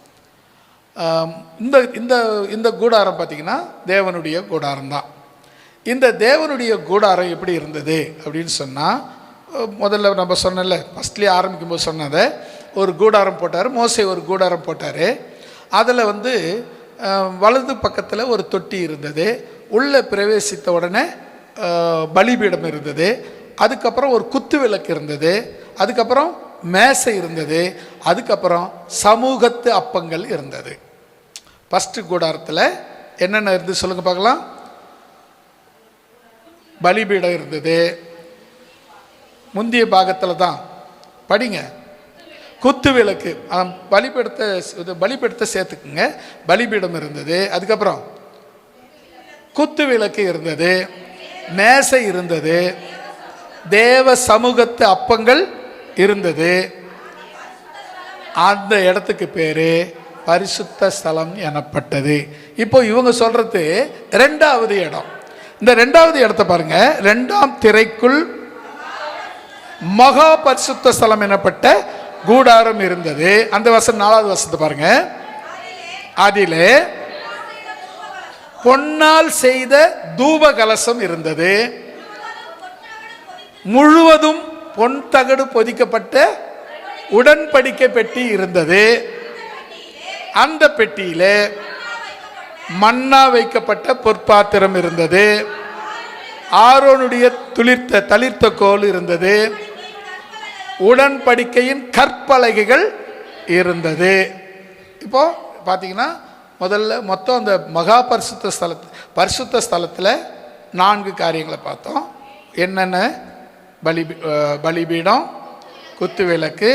இந்த கூடாரம் பார்த்திங்கன்னா தேவனுடைய கூடாரம் தான். இந்த தேவனுடைய கூடாரம் எப்படி இருந்தது அப்படின்னு சொன்னால், முதல்ல நம்ம சொன்னல ஃபஸ்ட்லேயே ஆரம்பிக்கும் போது சொன்னதை ஒரு கூடாரம் போட்டார், மோசே ஒரு கூடாரம் போட்டார். அதில் வலது பக்கத்தில் ஒரு தொட்டி இருந்தது, உள்ளே பிரவேசித்த உடனே பலிபீடம் இருந்தது, அதுக்கப்புறம் ஒரு குத்து விளக்கு இருந்தது, அதுக்கப்புறம் மேசை இருந்தது, அதுக்கப்புறம் சமூகத்து அப்பங்கள் இருந்தது. ஃபஸ்ட்டு கூடாரத்தில் என்னென்ன இருந்து சொல்லுங்கள் பார்க்கலாம். பலிபீடம் இருந்தது, முந்திய பாகத்தில் தான் படிங்க, குத்து விளக்கு, பலிபீடத்தை சேர்த்துக்குங்க, பலிபீடம் இருந்தது, அதுக்கப்புறம் குத்து விளக்கு இருந்தது, மேசை இருந்தது, தேவ சமூகத்து அப்பங்கள் இருந்தது. அந்த இடத்துக்கு பேரு பரிசுத்த ஸ்தலம் எனப்பட்டது. இப்போ இவங்க சொல்றது 2வது இடம். இந்த 2வது இடத்தை பாருங்க. 2ஆம் திரைக்குள் மகா பரிசுத்த ஸ்தலம் எனப்பட்ட கூடாரம் இருந்தது. அந்த 4வது வசனத்தை பாருங்க. அதிலே பொன்னால் செய்த தூப கலசம் இருந்தது, முழுவதும் பொன் தகடு பொதிக்கப்பட்ட உடன்படிக்கை பெட்டி இருந்தது. அந்த பெட்டியிலே மன்னா வைக்கப்பட்ட பொற்பாத்திரம் இருந்தது. ஆரோனுடைய தளிர்த்த கோல் இருந்தது. உடன்படிக்கையின் கற்பலகைகள் இருந்தது. இப்போ பார்த்தீங்கன்னா முதல்ல மொத்தம் அந்த மகா பரிசுத்த ஸ்தலத்தில் 4 காரியங்களை பார்த்தோம். என்னென்ன? பலிபீடம், குத்துவிளக்கு,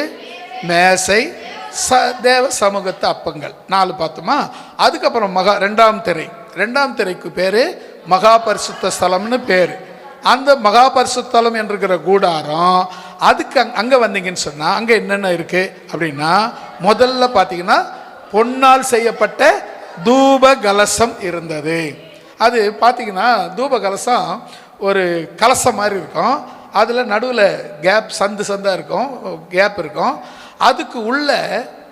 மேசை, தேவ சமூகத்து அப்பங்கள் 4 பார்த்தோமா. அதுக்கப்புறம் ரெண்டாம் திரைக்கு பேர் மகா பரிசுத்த ஸ்தலம்னு பேர். அந்த மகா பரிசுத்தலம் என்கிற கூடாரம், அதுக்கு அங்கே வந்தீங்கன்னு சொன்னால் அங்கே என்னென்ன இருக்குது அப்படின்னா, முதல்ல பார்த்தீங்கன்னா பொன்னால் செய்யப்பட்ட தூப கலசம் இருந்தது. அது பார்த்தீங்கன்னா தூப கலசம் ஒரு கலசம் மாதிரி இருக்கும். அதில் நடுவில் சந்தாக இருக்கும், கேப் இருக்கும். அதுக்கு உள்ள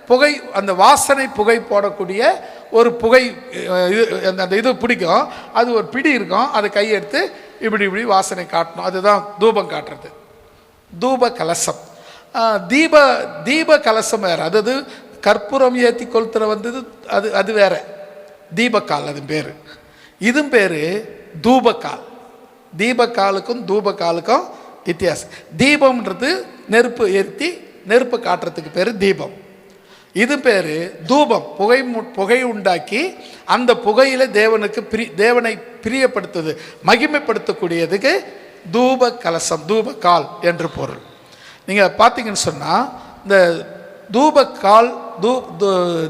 புகை, அந்த வாசனை புகை போடக்கூடிய ஒரு புகை அந்த இது பிடிக்கும். அது ஒரு பிடி இருக்கும். அதை கையெடுத்து இப்படி வாசனை காட்டணும். அதுதான் தூபம் காட்டுறது, தூப கலசம். தீப கலசம் வேறு. அதாவது கற்பூரம் ஏற்றி கொளுத்துற வந்தது அது வேற, தீபக்கால் அது பேர். இதுவும் பேர் தூபக்கால். தீபக்காலுக்கும் தூபக்காலுக்கும் வித்தியாசம். தீபம்ன்றது நெருப்பு ஏற்றி நெருப்பு காட்டுறதுக்கு பேர் தீபம். இது பேர் தூபம். புகை உண்டாக்கி அந்த புகையில் தேவனை பிரியப்படுத்துது, மகிமைப்படுத்தக்கூடியதுக்கு தூப கலசம், தூபக்கால் என்று பொருள். நீங்கள் பார்த்தீங்கன்னு சொன்னால் இந்த தூபக்கால்,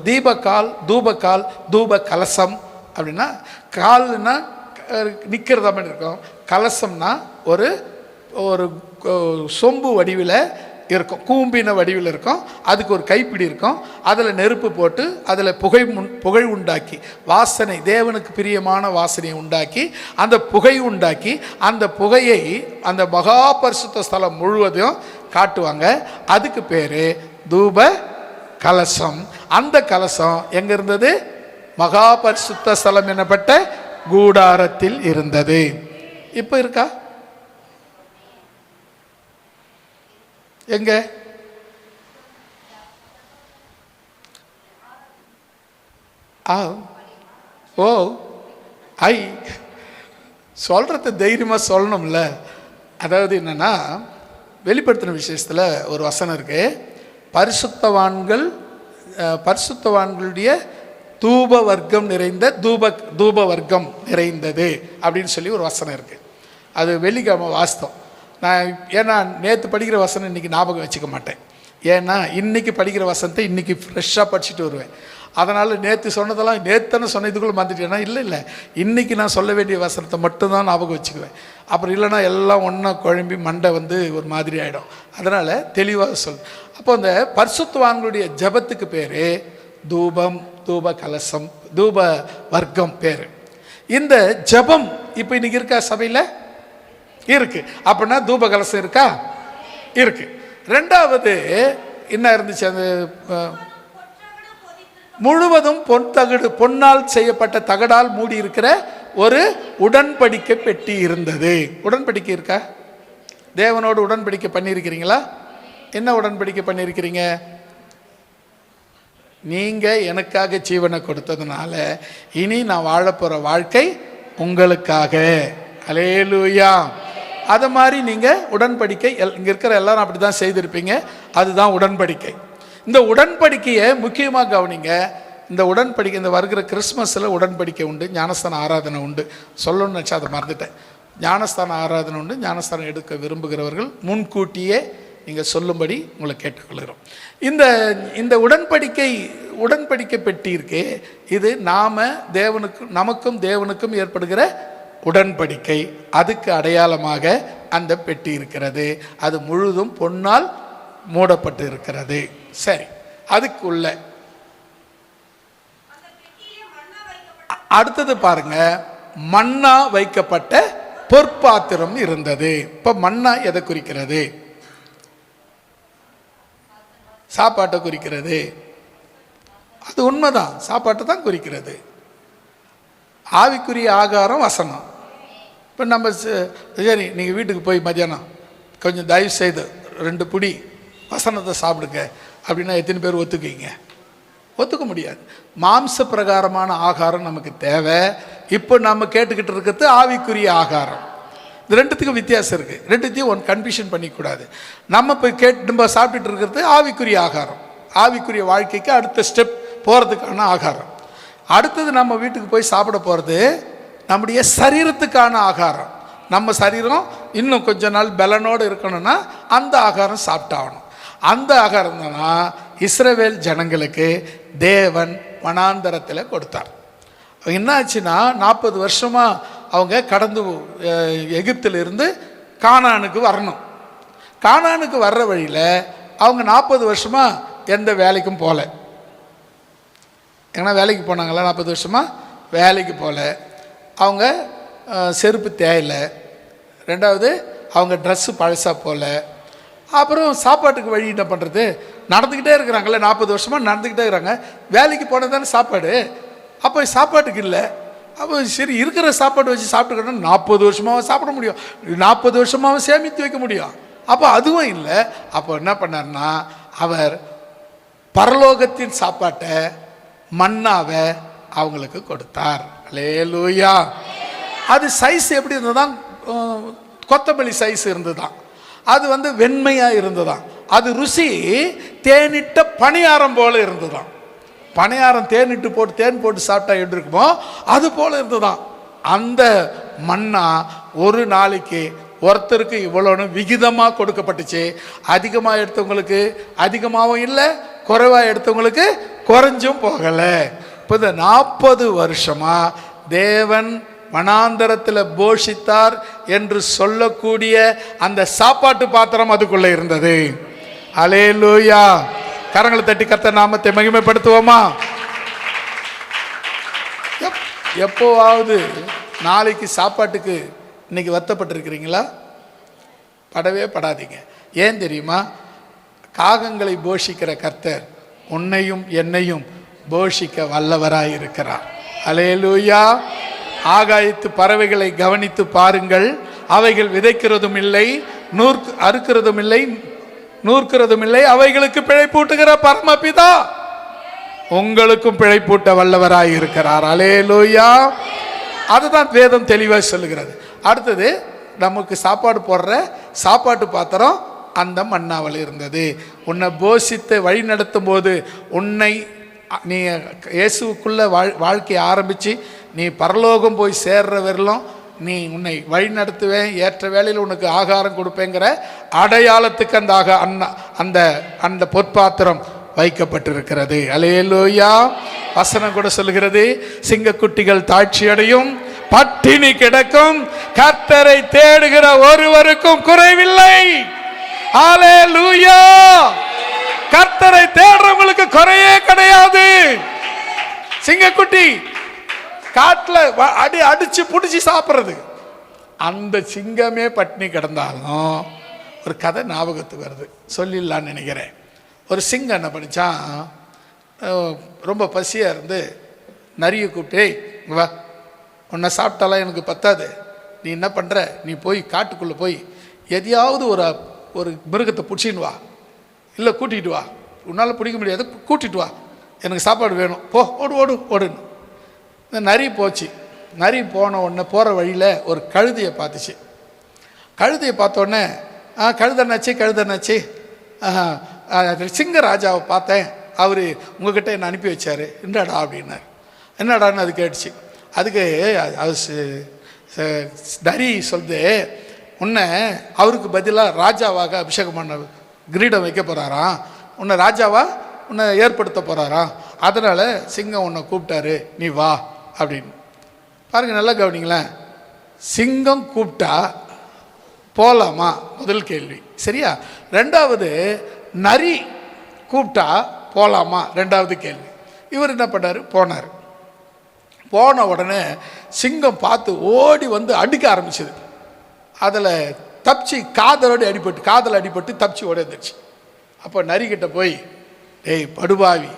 தீபக்கால், தூபக்கால், தூப கலசம் அப்படின்னா, கால்னா நிற்கிறதா மாதிரி இருக்கும், கலசம்னா ஒரு ஒரு சொம்பு வடிவில் இருக்கும், கூம்பின வடிவில் இருக்கும். அதுக்கு ஒரு கைப்பிடி இருக்கும். அதில் நெருப்பு போட்டு அதில் புகை உண்டாக்கி வாசனை, தேவனுக்கு பிரியமான வாசனையை உண்டாக்கி அந்த புகை உண்டாக்கி அந்த புகையை அந்த மகா பரிசுத்த ஸ்தலம் முழுவதும் காட்டுவாங்க. அதுக்கு பேர் தூப கலசம். அந்த கலசம் எங்கே இருந்தது? மகா பரிசுத்த ஸ்தலம் எனப்பட்ட கூடாரத்தில் இருந்தது. இப்போ இருக்கா? எங்க? ஓ ஐ சொல்றது தைரியமா சொல்லணும்ல. அதாவது என்னன்னா, வெளிப்படுத்தின விசேஷத்தில் ஒரு வசனம் இருக்கு, பரிசுத்தவான்களுடைய தூப வர்க்கம் நிறைந்த தூப வர்க்கம் நிறைந்தது அப்படின்னு சொல்லி ஒரு வசனம் இருக்கு. அது வெள்ளிக்கிழமை வாஸ்தவம். நான் ஏன்னா நேற்று படிக்கிற வசனம் இன்றைக்கி ஞாபகம் வச்சுக்க மாட்டேன். ஏன்னா இன்றைக்கி படிக்கிற வசனத்தை இன்றைக்கி ஃப்ரெஷ்ஷாக படிச்சுட்டு வருவேன். அதனால் நேற்று சொன்னதெல்லாம் நேற்றுன்னு சொன்னதுக்குள்ளே மறந்துட்டேன்னா, இல்லை இன்றைக்கி நான் சொல்ல வேண்டிய வசனத்தை மட்டும்தான் ஞாபகம் வச்சுக்குவேன். அப்புறம் இல்லைன்னா எல்லாம் ஒன்றா குழம்பி மண்டை ஒரு மாதிரி ஆகிடும். அதனால் தெளிவாக அப்போ அந்த பரிசுத்தவான்களுடைய ஜபத்துக்கு பேர் தூபம், தூப கலசம், தூப வர்க்கம் பேர். இந்த ஜபம் இப்போ இன்றைக்கி இருக்கா? சபையில் இருக்கு. அப்படின்னா தூப கலசம் இருக்கா? இருக்கு. ரெண்டாவது என்ன இருந்துச்சு? அந்த முழுவதும் பொன்னால் செய்யப்பட்ட தகடால் மூடி இருக்கிற ஒரு உடன்படிக்கை பெட்டி இருந்தது. உடன்படிக்கை இருக்கா? தேவனோடு உடன்படிக்கை பண்ணியிருக்கிறீங்களா? என்ன உடன்படிக்கை பண்ணியிருக்கிறீங்க? நீங்கள் எனக்காக ஜீவனை கொடுத்ததுனால இனி நான் வாழப்போகிற வாழ்க்கை உங்களுக்காக. அல்லேலூயா. அது மாதிரி நீங்கள் உடன்படிக்கை இங்கே இருக்கிற எல்லாரும் அப்படி தான் செய்திருப்பீங்க. அதுதான் உடன்படிக்கை. இந்த உடன்படிக்கையை முக்கியமாக கவனிங்க. இந்த உடன்படிக்கை, இந்த வருகிற கிறிஸ்மஸில் உடன்படிக்கை உண்டு, ஞானஸ்தான ஆராதனை உண்டு. சொல்லணும்னு நினச்சா அதை மறந்துட்டேன். ஞானஸ்தான ஆராதனை உண்டு. ஞானஸ்தானம் எடுக்க விரும்புகிறவர்கள் முன்கூட்டியே நீங்கள் சொல்லும்படி உங்களை கேட்டுக்கொள்கிறோம். இந்த உடன்படிக்கை பெட்டி இருக்கே, இது நமக்கும் தேவனுக்கும் ஏற்படுகிற உடன்படிக்கை. அதுக்கு அடையாளமாக அந்த பெட்டி இருக்கிறது. அது முழுதும் பொன்னால் மூடப்பட்டு இருக்கிறது. சரி, அதுக்குள்ள அடுத்தது பாருங்க, மன்னா வைக்கப்பட்ட பொற்பாத்திரம் இருந்தது. இப்ப மன்னா எதை குறிக்கிறது? சாப்பாட்டை குறிக்கிறது. அது உண்மைதான், சாப்பாட்டை தான் குறிக்கிறது. ஆவிக்குரிய ஆகாரம் வசனம். இப்போ நம்ம சரி, நீங்கள் வீட்டுக்கு போய் மதியானம் கொஞ்சம் தயவு செய்து 2 புடி வசனத்தை சாப்பிடுங்க அப்படின்னா எத்தனை பேர் ஒத்துக்குவீங்க? ஒத்துக்க முடியாது. மாம்ச பிரகாரமான ஆகாரம் நமக்கு தேவை. இப்போ நம்ம கேட்டுக்கிட்டு இருக்கிறது ஆவிக்குரிய ஆகாரம். இது ரெண்டுத்துக்கும் வித்தியாசம் இருக்குது. ரெண்டுத்தையும் கன்ஃபியூஷன் பண்ணிக்கூடாது. நம்ம போய் நம்ம சாப்பிட்டுட்டு இருக்கிறது ஆவிக்குரிய ஆகாரம், ஆவிக்குரிய வாழ்க்கைக்கு அடுத்த ஸ்டெப் போகிறதுக்கான ஆகாரம். அடுத்தது நம்ம வீட்டுக்கு போய் சாப்பிட போகிறது நம்முடைய சரீரத்துக்கான ஆகாரம். நம்ம சரீரம் இன்னும் கொஞ்ச நாள் பலனோடு இருக்கணும்னா அந்த ஆகாரம் சாப்பிட்டாகணும். அந்த ஆகாரம் தானா இஸ்ரவேல் ஜனங்களுக்கு தேவன் வனாந்தரத்தில் கொடுத்தார். என்ன ஆச்சுன்னா 40 வருஷமாக அவங்க கடந்து எகிப்திலிருந்து கானானுக்கு வரணும். கானானுக்கு வர்ற வழியில் அவங்க 40 வருஷமாக எந்த வேலைக்கும் போகல. ஏன்னா வேலைக்கு போனாங்களா? 40 வருஷமாக வேலைக்கு போகல. அவங்க செருப்பு தேயலை. ரெண்டாவது அவங்க ட்ரெஸ்ஸு பழசாக போகல. அப்புறம் சாப்பாட்டுக்கு வழி என்ன பண்ணுறது? நடந்துக்கிட்டே இருக்கிறாங்களே, 40 வருஷமாக நடந்துக்கிட்டே இருக்கிறாங்க. வேலைக்கு போனது தானே சாப்பாடு. அப்போ சாப்பாட்டுக்கு இல்லை. அப்போ சரி இருக்கிற சாப்பாடு வச்சு சாப்பிட்டுக்கணும். 40 வருஷமாக சாப்பிட முடியும், 40 வருஷமாக சேமித்து வைக்க முடியும். அப்போ அதுவும் இல்லை. அப்போ என்ன பண்ணார்னா அவர் பரலோகத்தின் சாப்பாட்டை மன்னாவை அவங்களுக்கு கொடுத்தார். அல்லேலூயா. அது சைஸ் எப்படி இருந்ததுதான்? கொத்தமல்லி சைஸ் இருந்ததுதான். அது வெண்மையாக இருந்ததுதான். அது ருசி தேனிட்ட பணியாரம் போல இருந்ததுதான். பணியாரம் தேனிட்டு போட்டு தேன் போட்டு சாப்பிட்டா எப்படி இருக்குமோ அது போல இருந்ததுதான். அந்த மன்னா ஒரு நாளைக்கு ஒருத்தருக்கு இவ்வளோன்னு விகிதமாக கொடுக்கப்பட்டுச்சு. அதிகமாக எடுத்தவங்களுக்கு அதிகமாகவும் இல்லை, குறைவாக எடுத்தவங்களுக்கு குறைஞ்சும் போகலை. இப்போ இந்த 40 வருஷமாக தேவன் வனாந்தரத்தில் போஷித்தார் என்று சொல்லக்கூடிய அந்த சாப்பாட்டு பாத்திரம் அதுக்குள்ளே இருந்தது. அல்லேலூயா. கரங்களை தட்டி கர்த்தர் நாமத்தை மகிமைப்படுத்துவோமா? எப்போவாவது நாளைக்கு சாப்பாட்டுக்கு இன்னைக்கு வருத்தப்பட்டிருக்கிறீங்களா? படவே படாதீங்க. ஏன் தெரியுமா? காகங்களை போஷிக்கிற கர்த்தர் உன்னையும் என்னையும் போஷிக்க வல்லவராய் இருக்கிறார். அல்லேலூயா. ஆகாயத்து பறவைகளை கவனித்து பாருங்கள். அவைகள் விதைக்கிறதும் இல்லை, அறுக்கிறதும் இல்லை, நூற்கிறதும் இல்லை. அவைகளுக்கு பிழைப்பூட்டுகிற பரமபிதா உங்களுக்கும் பிழைப்பூட்ட வல்லவராய் இருக்கிறார். அல்லேலூயா. அதுதான் வேதம் தெளிவாக சொல்லுகிறது. அடுத்தது நமக்கு சாப்பாடு போடுற சாப்பாட்டு பாத்திரம் அந்த மன்னாவில் இருந்தது. உன்னை போஷித்து வழி நடத்தும் போது நீ இயேசுக்குள்ள வாழ்க்கையை ஆரம்பித்து நீ பரலோகம் போய் சேர்ற வரலும் உன்னை வழி நடத்துவேன், ஏற்ற வேளையில் உனக்கு ஆகாரம் கொடுப்பேங்கிற அடையாளத்துக்கு அந்த பொற்பாத்திரம் வைக்கப்பட்டிருக்கிறது. அல்லேலூயா. வசனம் கூட சொல்கிறது, சிங்கக்குட்டிகள் தாட்சி அடையும், பட்டினி கிடக்கும், கர்த்தரை தேடுகிற ஒருவருக்கும் குறைவில்லை. அல்லேலூயா. கர்த்தரை தேடுறவங்களுக்கு குறையே கிடையாது. சிங்கக்குட்டி காட்டில் அடிச்சு பிடிச்சி சாப்பிட்றது, அந்த சிங்கமே பட்டினி கிடந்தாலும் ஒரு கதை ஞாபகத்துக்கு வருது, சொல்லிடலான்னு நினைக்கிறேன். ஒரு சிங்கம் என்ன பண்ணிச்சான், ரொம்ப பசியாக இருந்து நரியை கூப்பிட்டு, வா, உன்னை சாப்பிட்டாலாம் எனக்கு பத்தாது, நீ என்ன பண்ணுற, நீ போய் காட்டுக்குள்ளே போய் எதையாவது ஒரு மிருகத்தை பிடிச்சின்னு வா, இல்லை கூட்டிகிட்டு வா, உன்னால் பிடிக்க முடியாது, கூட்டிகிட்டு வா, எனக்கு சாப்பாடு வேணும், போ, ஓடு ஓடு ஓடுன்னு. இந்த நரி போச்சு. நரி போன உடனே போகிற வழியில் ஒரு கழுதையை பார்த்துச்சு. கழுதையை பார்த்தோடனே, கழுதண்ணாச்சு, சிங்க ராஜாவை பார்த்தேன், அவர் உங்ககிட்ட என்னை அனுப்பி வச்சார், என்னடா அப்படின்னார். என்னடான்னு அது கேட்டுச்சு. அதுக்கு நரி சொல்லுது, உன்னை அவருக்கு பதிலாக ராஜாவாக அபிஷேகம் பண்ண கிரீடம் வைக்க போகிறாராம், உன்னை ராஜாவா உன்னை ஏற்படுத்த போகிறாராம், அதனால் சிங்கம் உன்னை கூப்பிட்டாரு, நீ வா அப்படின்னு. பாருங்கள், நல்லா கவனிங்களேன். சிங்கம் கூப்பிட்டா போகலாமா? முதல் கேள்வி. சரியா? ரெண்டாவது, நரி கூப்பிட்டா போகலாமா? ரெண்டாவது கேள்வி. இவர் என்ன பண்ணார்? போனார். போன உடனே சிங்கம் பார்த்து ஓடி வந்து அடிக்க ஆரம்பிச்சது. அதில் தப்பிச்சு காதல் அடிபட்டு தப்பிச்சு ஓடி வந்துடுச்சு. அப்போ நரிக்கிட்ட போய், டேய் படுபாவி,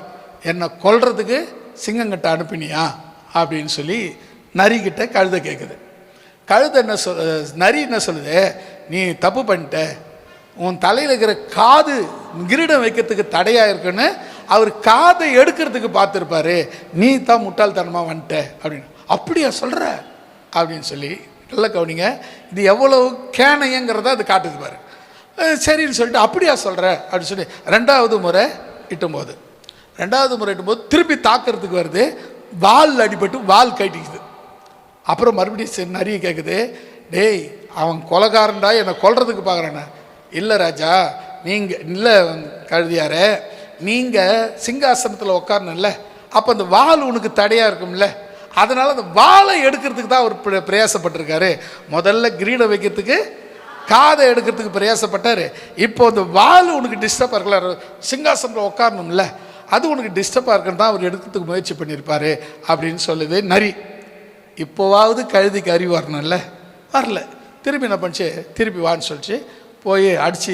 என்னை கொல்றதுக்கு சிங்கங்கிட்ட அனுப்பினியா அப்படின்னு சொல்லி நரிக்கிட்ட கழுதை கேட்குது. கழுதை நரி என்ன சொல்லுது, நீ தப்பு பண்ணிட்ட, உன் தலையில் இருக்கிற காது கிரீடம் வைக்கிறதுக்கு தடையாக இருக்குன்னு அவர் காதை எடுக்கிறதுக்கு பார்த்துருப்பாரு. நீ தான் முட்டாள்தனமாக வந்துட்ட அப்படின்னு. அப்படியா சொல்கிற அப்படின்னு சொல்லி நல்ல கவனிங்க. இது எவ்வளவு கேனையங்கிறத அது காட்டுது பாரு. சரின்னு சொல்லிட்டு அப்படியா சொல்கிற அப்படின்னு சொல்லி ரெண்டாவது முறை இட்டும்போது திருப்பி தாக்கிறதுக்கு வருது. வால் அடிபட்டு வால் கட்டிக்குது. அப்புறம் மறுபடியும் நிறைய கேட்குது, டேய் அவன் கொலைகாரன்டா, என்னை கொல்றதுக்கு பார்க்குறானே. இல்லை ராஜா, நீங்கள் இல்லை கழுதியார, நீங்கள் சிங்காசனத்தில் உட்காரணும்ல, அப்போ அந்த வால் உனக்கு தடையாக இருக்கும்ல, அதனால் அந்த வாழை எடுக்கிறதுக்கு தான் அவர் பிரயாசப்பட்டிருக்காரு. முதல்ல கிரீடம் வைக்கிறதுக்கு காதை எடுக்கிறதுக்கு பிரயாசப்பட்டார். இப்போ அந்த வால் உனக்கு டிஸ்டர்பாக இருக்கல, சிங்காசனத்தில் உட்காரணும்ல, அது உனக்கு டிஸ்டர்பாக இருக்குன்னு தான் அவர் எடுக்கிறதுக்கு முயற்சி பண்ணியிருப்பார் அப்படின்னு சொல்லுது நரி. இப்போவாவது கழுதிக்கு அறிவு வரணும்ல, வரல. திருப்பி என்ன பண்ணிச்சு, திருப்பி வான்னு சொல்லிச்சு போய் அடித்து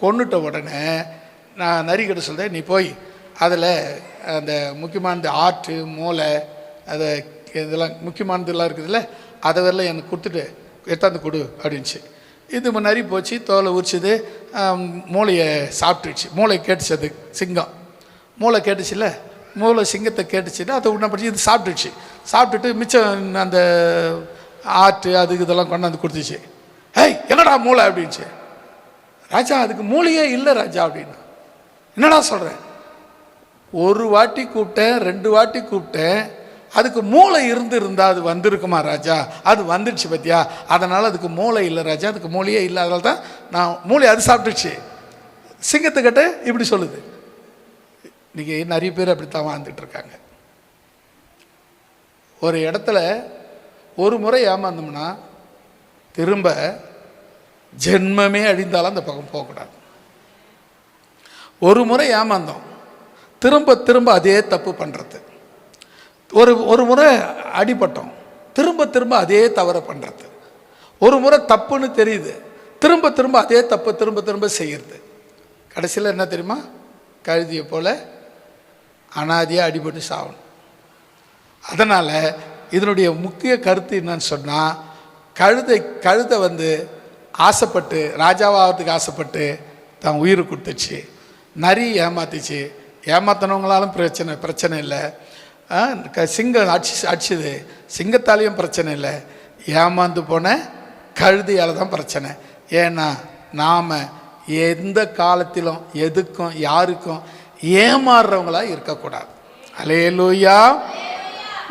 கொன்னுட்ட உடனே நான் நரி கிட்ட சொல்கிறேன், நீ போய் அதில் அந்த முக்கியமானது ஆட்டு மூளை அதை இதெல்லாம் முக்கியமானதெல்லாம் இருக்குதுல்ல, அதை வரல எனக்கு கொடுத்துட்டு எடுத்தாந்து கொடு அப்படின்ச்சு. இது நரி போச்சு, தோலை உரிச்சுது, மூளையை சாப்பிட்டுச்சு. மூளை கேட்டுச்சு, அது சிங்கம் மூளை கேட்டுச்சுல்ல, மூளை சிங்கத்தை கேட்டுச்சுன்னா அதை உடனே படிச்சு இது சாப்பிட்டுட்டு மிச்சம் அந்த ஆட்டு அதுக்கு இதெல்லாம் கொண்டாந்து கொடுத்துச்சு. ஏய் என்னடா மூளை அப்படின்ச்சு. ராஜா அதுக்கு மூளையே இல்லை ராஜா அப்படின்னு. என்னடா சொல்கிறேன், ஒரு வாட்டி கூப்பிட்டேன், 2 வாட்டி கூப்பிட்டேன், அதுக்கு மூளை இருந்தால் அது வந்திருக்குமா ராஜா, அது வந்துடுச்சு பத்தியா, அதனால் அதுக்கு மூளை இல்லை ராஜா, அதுக்கு மூளையே இல்லை, அதனால தான் நான் மூளை அது சாப்பிட்டுச்சு. சிங்கத்துக்கிட்ட இப்படி சொல்லுது. இன்றைக்கி நிறைய பேர் அப்படித்தான் வாழ்ந்துட்டு இருக்காங்க. ஒரு இடத்துல ஒரு முறை ஏமாந்தோம்னா திரும்ப ஜென்மமே அழிந்தாலும் அந்த பக்கம் போகக்கூடாது. ஒரு முறை ஏமாந்தோம், திரும்ப அதே தப்பு பண்ணுறது. ஒரு முறை அடிபட்டோம், திரும்ப அதே தவறை பண்ணுறது. ஒரு முறை தப்புன்னு தெரியுது, திரும்ப அதே தப்பு திரும்ப செய்கிறது. கடைசியில் என்ன தெரியுமா, கழுதியை போல் அனாதியாக அடிபட்டு சாகணும். அதனால் இதனுடைய முக்கிய கருத்து என்னன்னு சொன்னால், கழுதை ஆசைப்பட்டு ராஜாவாகிறதுக்கு ஆசைப்பட்டு தான் உயிரை கொடுத்துச்சு. நரி ஏமாத்திச்சு, ஏமாத்தினவங்களாலும் பிரச்சனை இல்லை. சிங்கம் அடிச்சுது, சிங்கத்தாலேயும் பிரச்சனை இல்லை. ஏமாந்து போன கழுதியால் தான் பிரச்சனை. ஏன்னா நாம் எந்த காலத்திலும் எதுக்கும் யாருக்கும் ஏமாறுறவங்களா இருக்கக்கூடாது. அல்லேலூயா.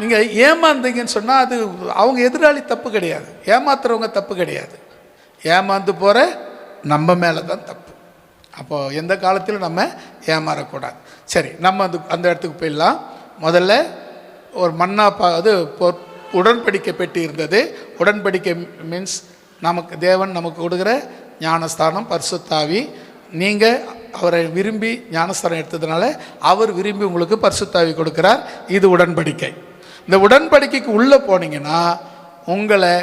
நீங்கள் ஏமாந்தீங்கன்னு சொன்னால் அது அவங்க எதிராளி தப்பு கிடையாது, ஏமாத்துறவங்க தப்பு கிடையாது. ஏமாந்து போகிற நம்ம மேலே தான் தப்பு. அப்போது எந்த காலத்திலும் நம்ம ஏமாறக்கூடாது. சரி, நம்ம அந்த இடத்துக்கு போயிடலாம். முதல்ல ஒரு மன்னா அது உடன்படிக்கை பெட்டி இருந்தது. உடன்படிக்கை மீன்ஸ் தேவன் நமக்கு கொடுக்குற ஞானஸ்தானம், பரிசுத்தாவி. நீங்கள் அவரை விரும்பி ஞானஸ்தானம் எடுத்ததுனால அவர் விரும்பி உங்களுக்கு பரிசுத்தாவி கொடுக்குறார். இது உடன்படிக்கை. இந்த உடன்படிக்கைக்கு உள்ளே போனீங்கன்னா உங்களை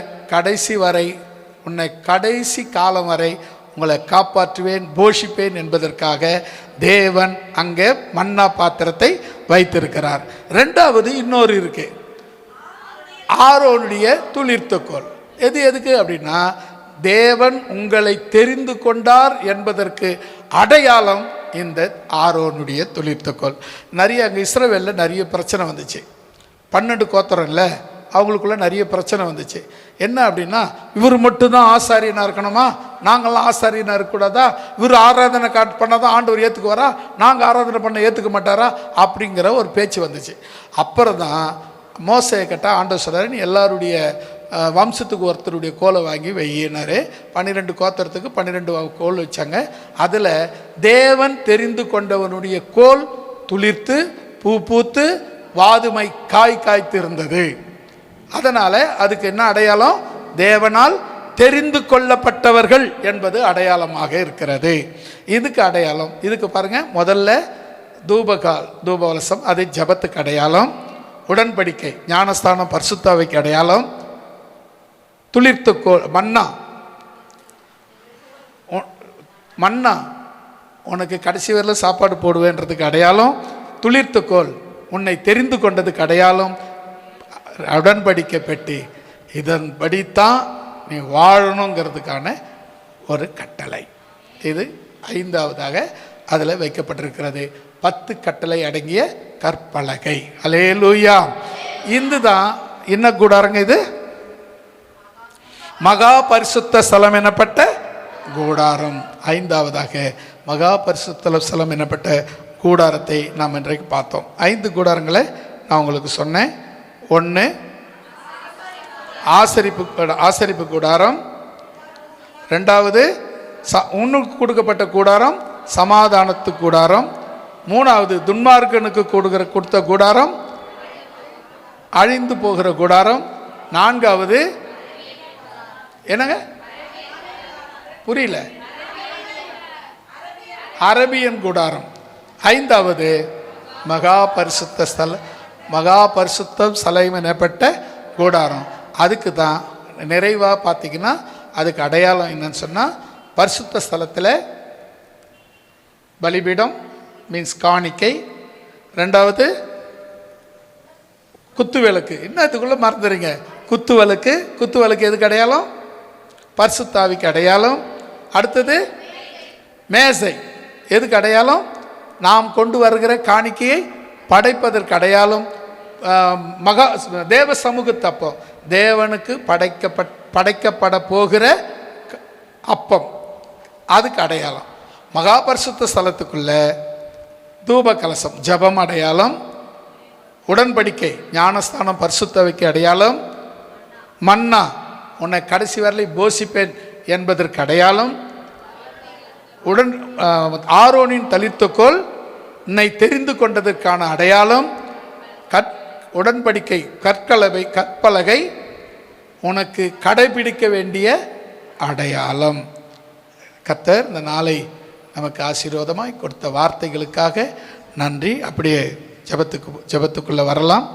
கடைசி காலம் வரை உங்களை காப்பாற்றுவேன், போஷிப்பேன் என்பதற்காக தேவன் அங்கே மன்னா பாத்திரத்தை வைத்திருக்கிறார். ரெண்டாவது இன்னொரு இருக்கு, ஆரோனுடைய துளிர்த்தக்கோல். எதுக்கு அப்படின்னா, தேவன் உங்களை தெரிந்து கொண்டார் என்பதற்கு அடையாளம் இந்த ஆரோனுடைய துளிர்த்தக்கோல். நிறைய அங்கே இஸ்ரவேலில் நிறைய பிரச்சனை வந்துச்சு. 12 கோத்திரம் இல்லை, அவங்களுக்குள்ள நிறைய பிரச்சனை வந்துச்சு. என்ன அப்படின்னா, இவர் மட்டும்தான் ஆசாரியனாக இருக்கணுமா, நாங்கள்லாம் ஆசாரியனாக இருக்கக்கூடாதா, இவர் ஆராதனை பண்ணாதான் ஆண்டவர் ஏற்றுக்குவாரா, நாங்கள் ஆராதனை பண்ண ஏற்றுக்க மாட்டாரா அப்படிங்கிற ஒரு பேச்சு வந்துச்சு. அப்புறம் தான் மோசையை கேட்டால் ஆண்டவர் சொல்கிறார், நீ எல்லாருடைய வம்சத்துக்கு ஒருத்தருடைய கோலை வாங்கி வையினார். 12 கோத்திரத்துக்கு 12 கோல் வச்சாங்க. அதில் தேவன் தெரிந்து கொண்டவனுடைய கோல் துளிர்த்து பூ பூத்து வாதுமை காய்த்து இருந்தது. அதனால் அதுக்கு என்ன அடையாளம், தேவனால் தெரிந்து கொள்ளப்பட்டவர்கள் என்பது அடையாளமாக இருக்கிறது. இதுக்கு அடையாளம், இதுக்கு பாருங்கள், முதல்ல தூபவலசம், அது ஜபத்துக்கு அடையாளம். உடன்படிக்கை ஞானஸ்தானம் பரிசுத்தாவிக்கு அடையாளம். துளிர்த்துக்கோள் மன்னா உனக்கு கடைசி வரையில் சாப்பாடு போடுவேன்றதுக்கு அடையாளம். துளிர்த்துக்கோள் உன்னை தெரிந்து கொண்டதுக்கு அடையாளம். உடன்படிக்கை பெட்டி இதன்படித்தான் நீ வாழணுங்கிறதுக்கான ஒரு கட்டளை. இது 5வதாக அதில் வைக்கப்பட்டிருக்கிறது. 10 கட்டளை அடங்கிய கற்பலகை. அல்லேலூயா. இதுதான் என்ன கூடாரங்க? இது மகா பரிசுத்த ஸ்தலம் எனப்பட்ட கூடாரம். 5வதாக மகா பரிசுத்த ஸ்தலம் எனப்பட்ட கூடாரத்தை நாம் இன்றைக்கு பார்த்தோம். 5 கூடாரங்களை நான் உங்களுக்கு சொன்னேன். 1 ஆசரிப்பு கூடாரம், 2வது உன்னுக்கு கொடுக்கப்பட்ட கூடாரம் சமாதானத்து கூடாரம், 3வது துன்மார்க்கனுக்கு கொடுத்த கூடாரம் அழிந்து போகிற கூடாரம், 4வது என்னங்க புரியல, அரபியன் கூடாரம், 5வது மகா பரிசுத்த ஸ்தலம் எனப்பட்ட கூடாரம். அதுக்கு தான் நிறைவாக பார்த்தீங்கன்னா அதுக்கு அடையாளம் என்னன்னு சொன்னால், பரிசுத்த ஸ்தலத்தில் பலிபீடம் மீன்ஸ் காணிக்கை, 2வது குத்துவிளக்கு. இன்னத்துக்குள்ளே மறந்துடுங்க. குத்துவிளக்கு எதுக்கு அடையாளம்? பரிசுத்தாவிக்கு அடையாளம். அடுத்தது மேசை எதுக்கு அடையாளம்? நாம் கொண்டு வருகிற காணிக்கையை படைப்பதற்கு அடையாளம். தேவ சமூகத்தப்போ தேவனுக்கு படைக்கப்பட போகிற அப்பம், அதுக்கு அடையாளம். மகா பரிசுத்த ஸ்தலத்துக்குள்ள தூப கலசம் ஜபம் அடையாளம், உடன்படிக்கை ஞானஸ்தானம் பரிசுத்தவைக்கு அடையாளம், மன்னா உன்னை கடைசி வரலை போஷிப்பேன் என்பதற்கு அடையாளம், ஆரோனின் தளிர்த்தோல் உன்னை தெரிந்து கொண்டதற்கான அடையாளம், உடன்படிக்கை கற்பலகை உனக்கு கடைபிடிக்க வேண்டிய அடையாளம். கர்த்தர் இந்த நாளை நமக்கு ஆசீர்வாதமாய் கொடுத்த வார்த்தைகளுக்காக நன்றி. அப்படியே ஜெபத்துக்குள்ளே வரலாம்.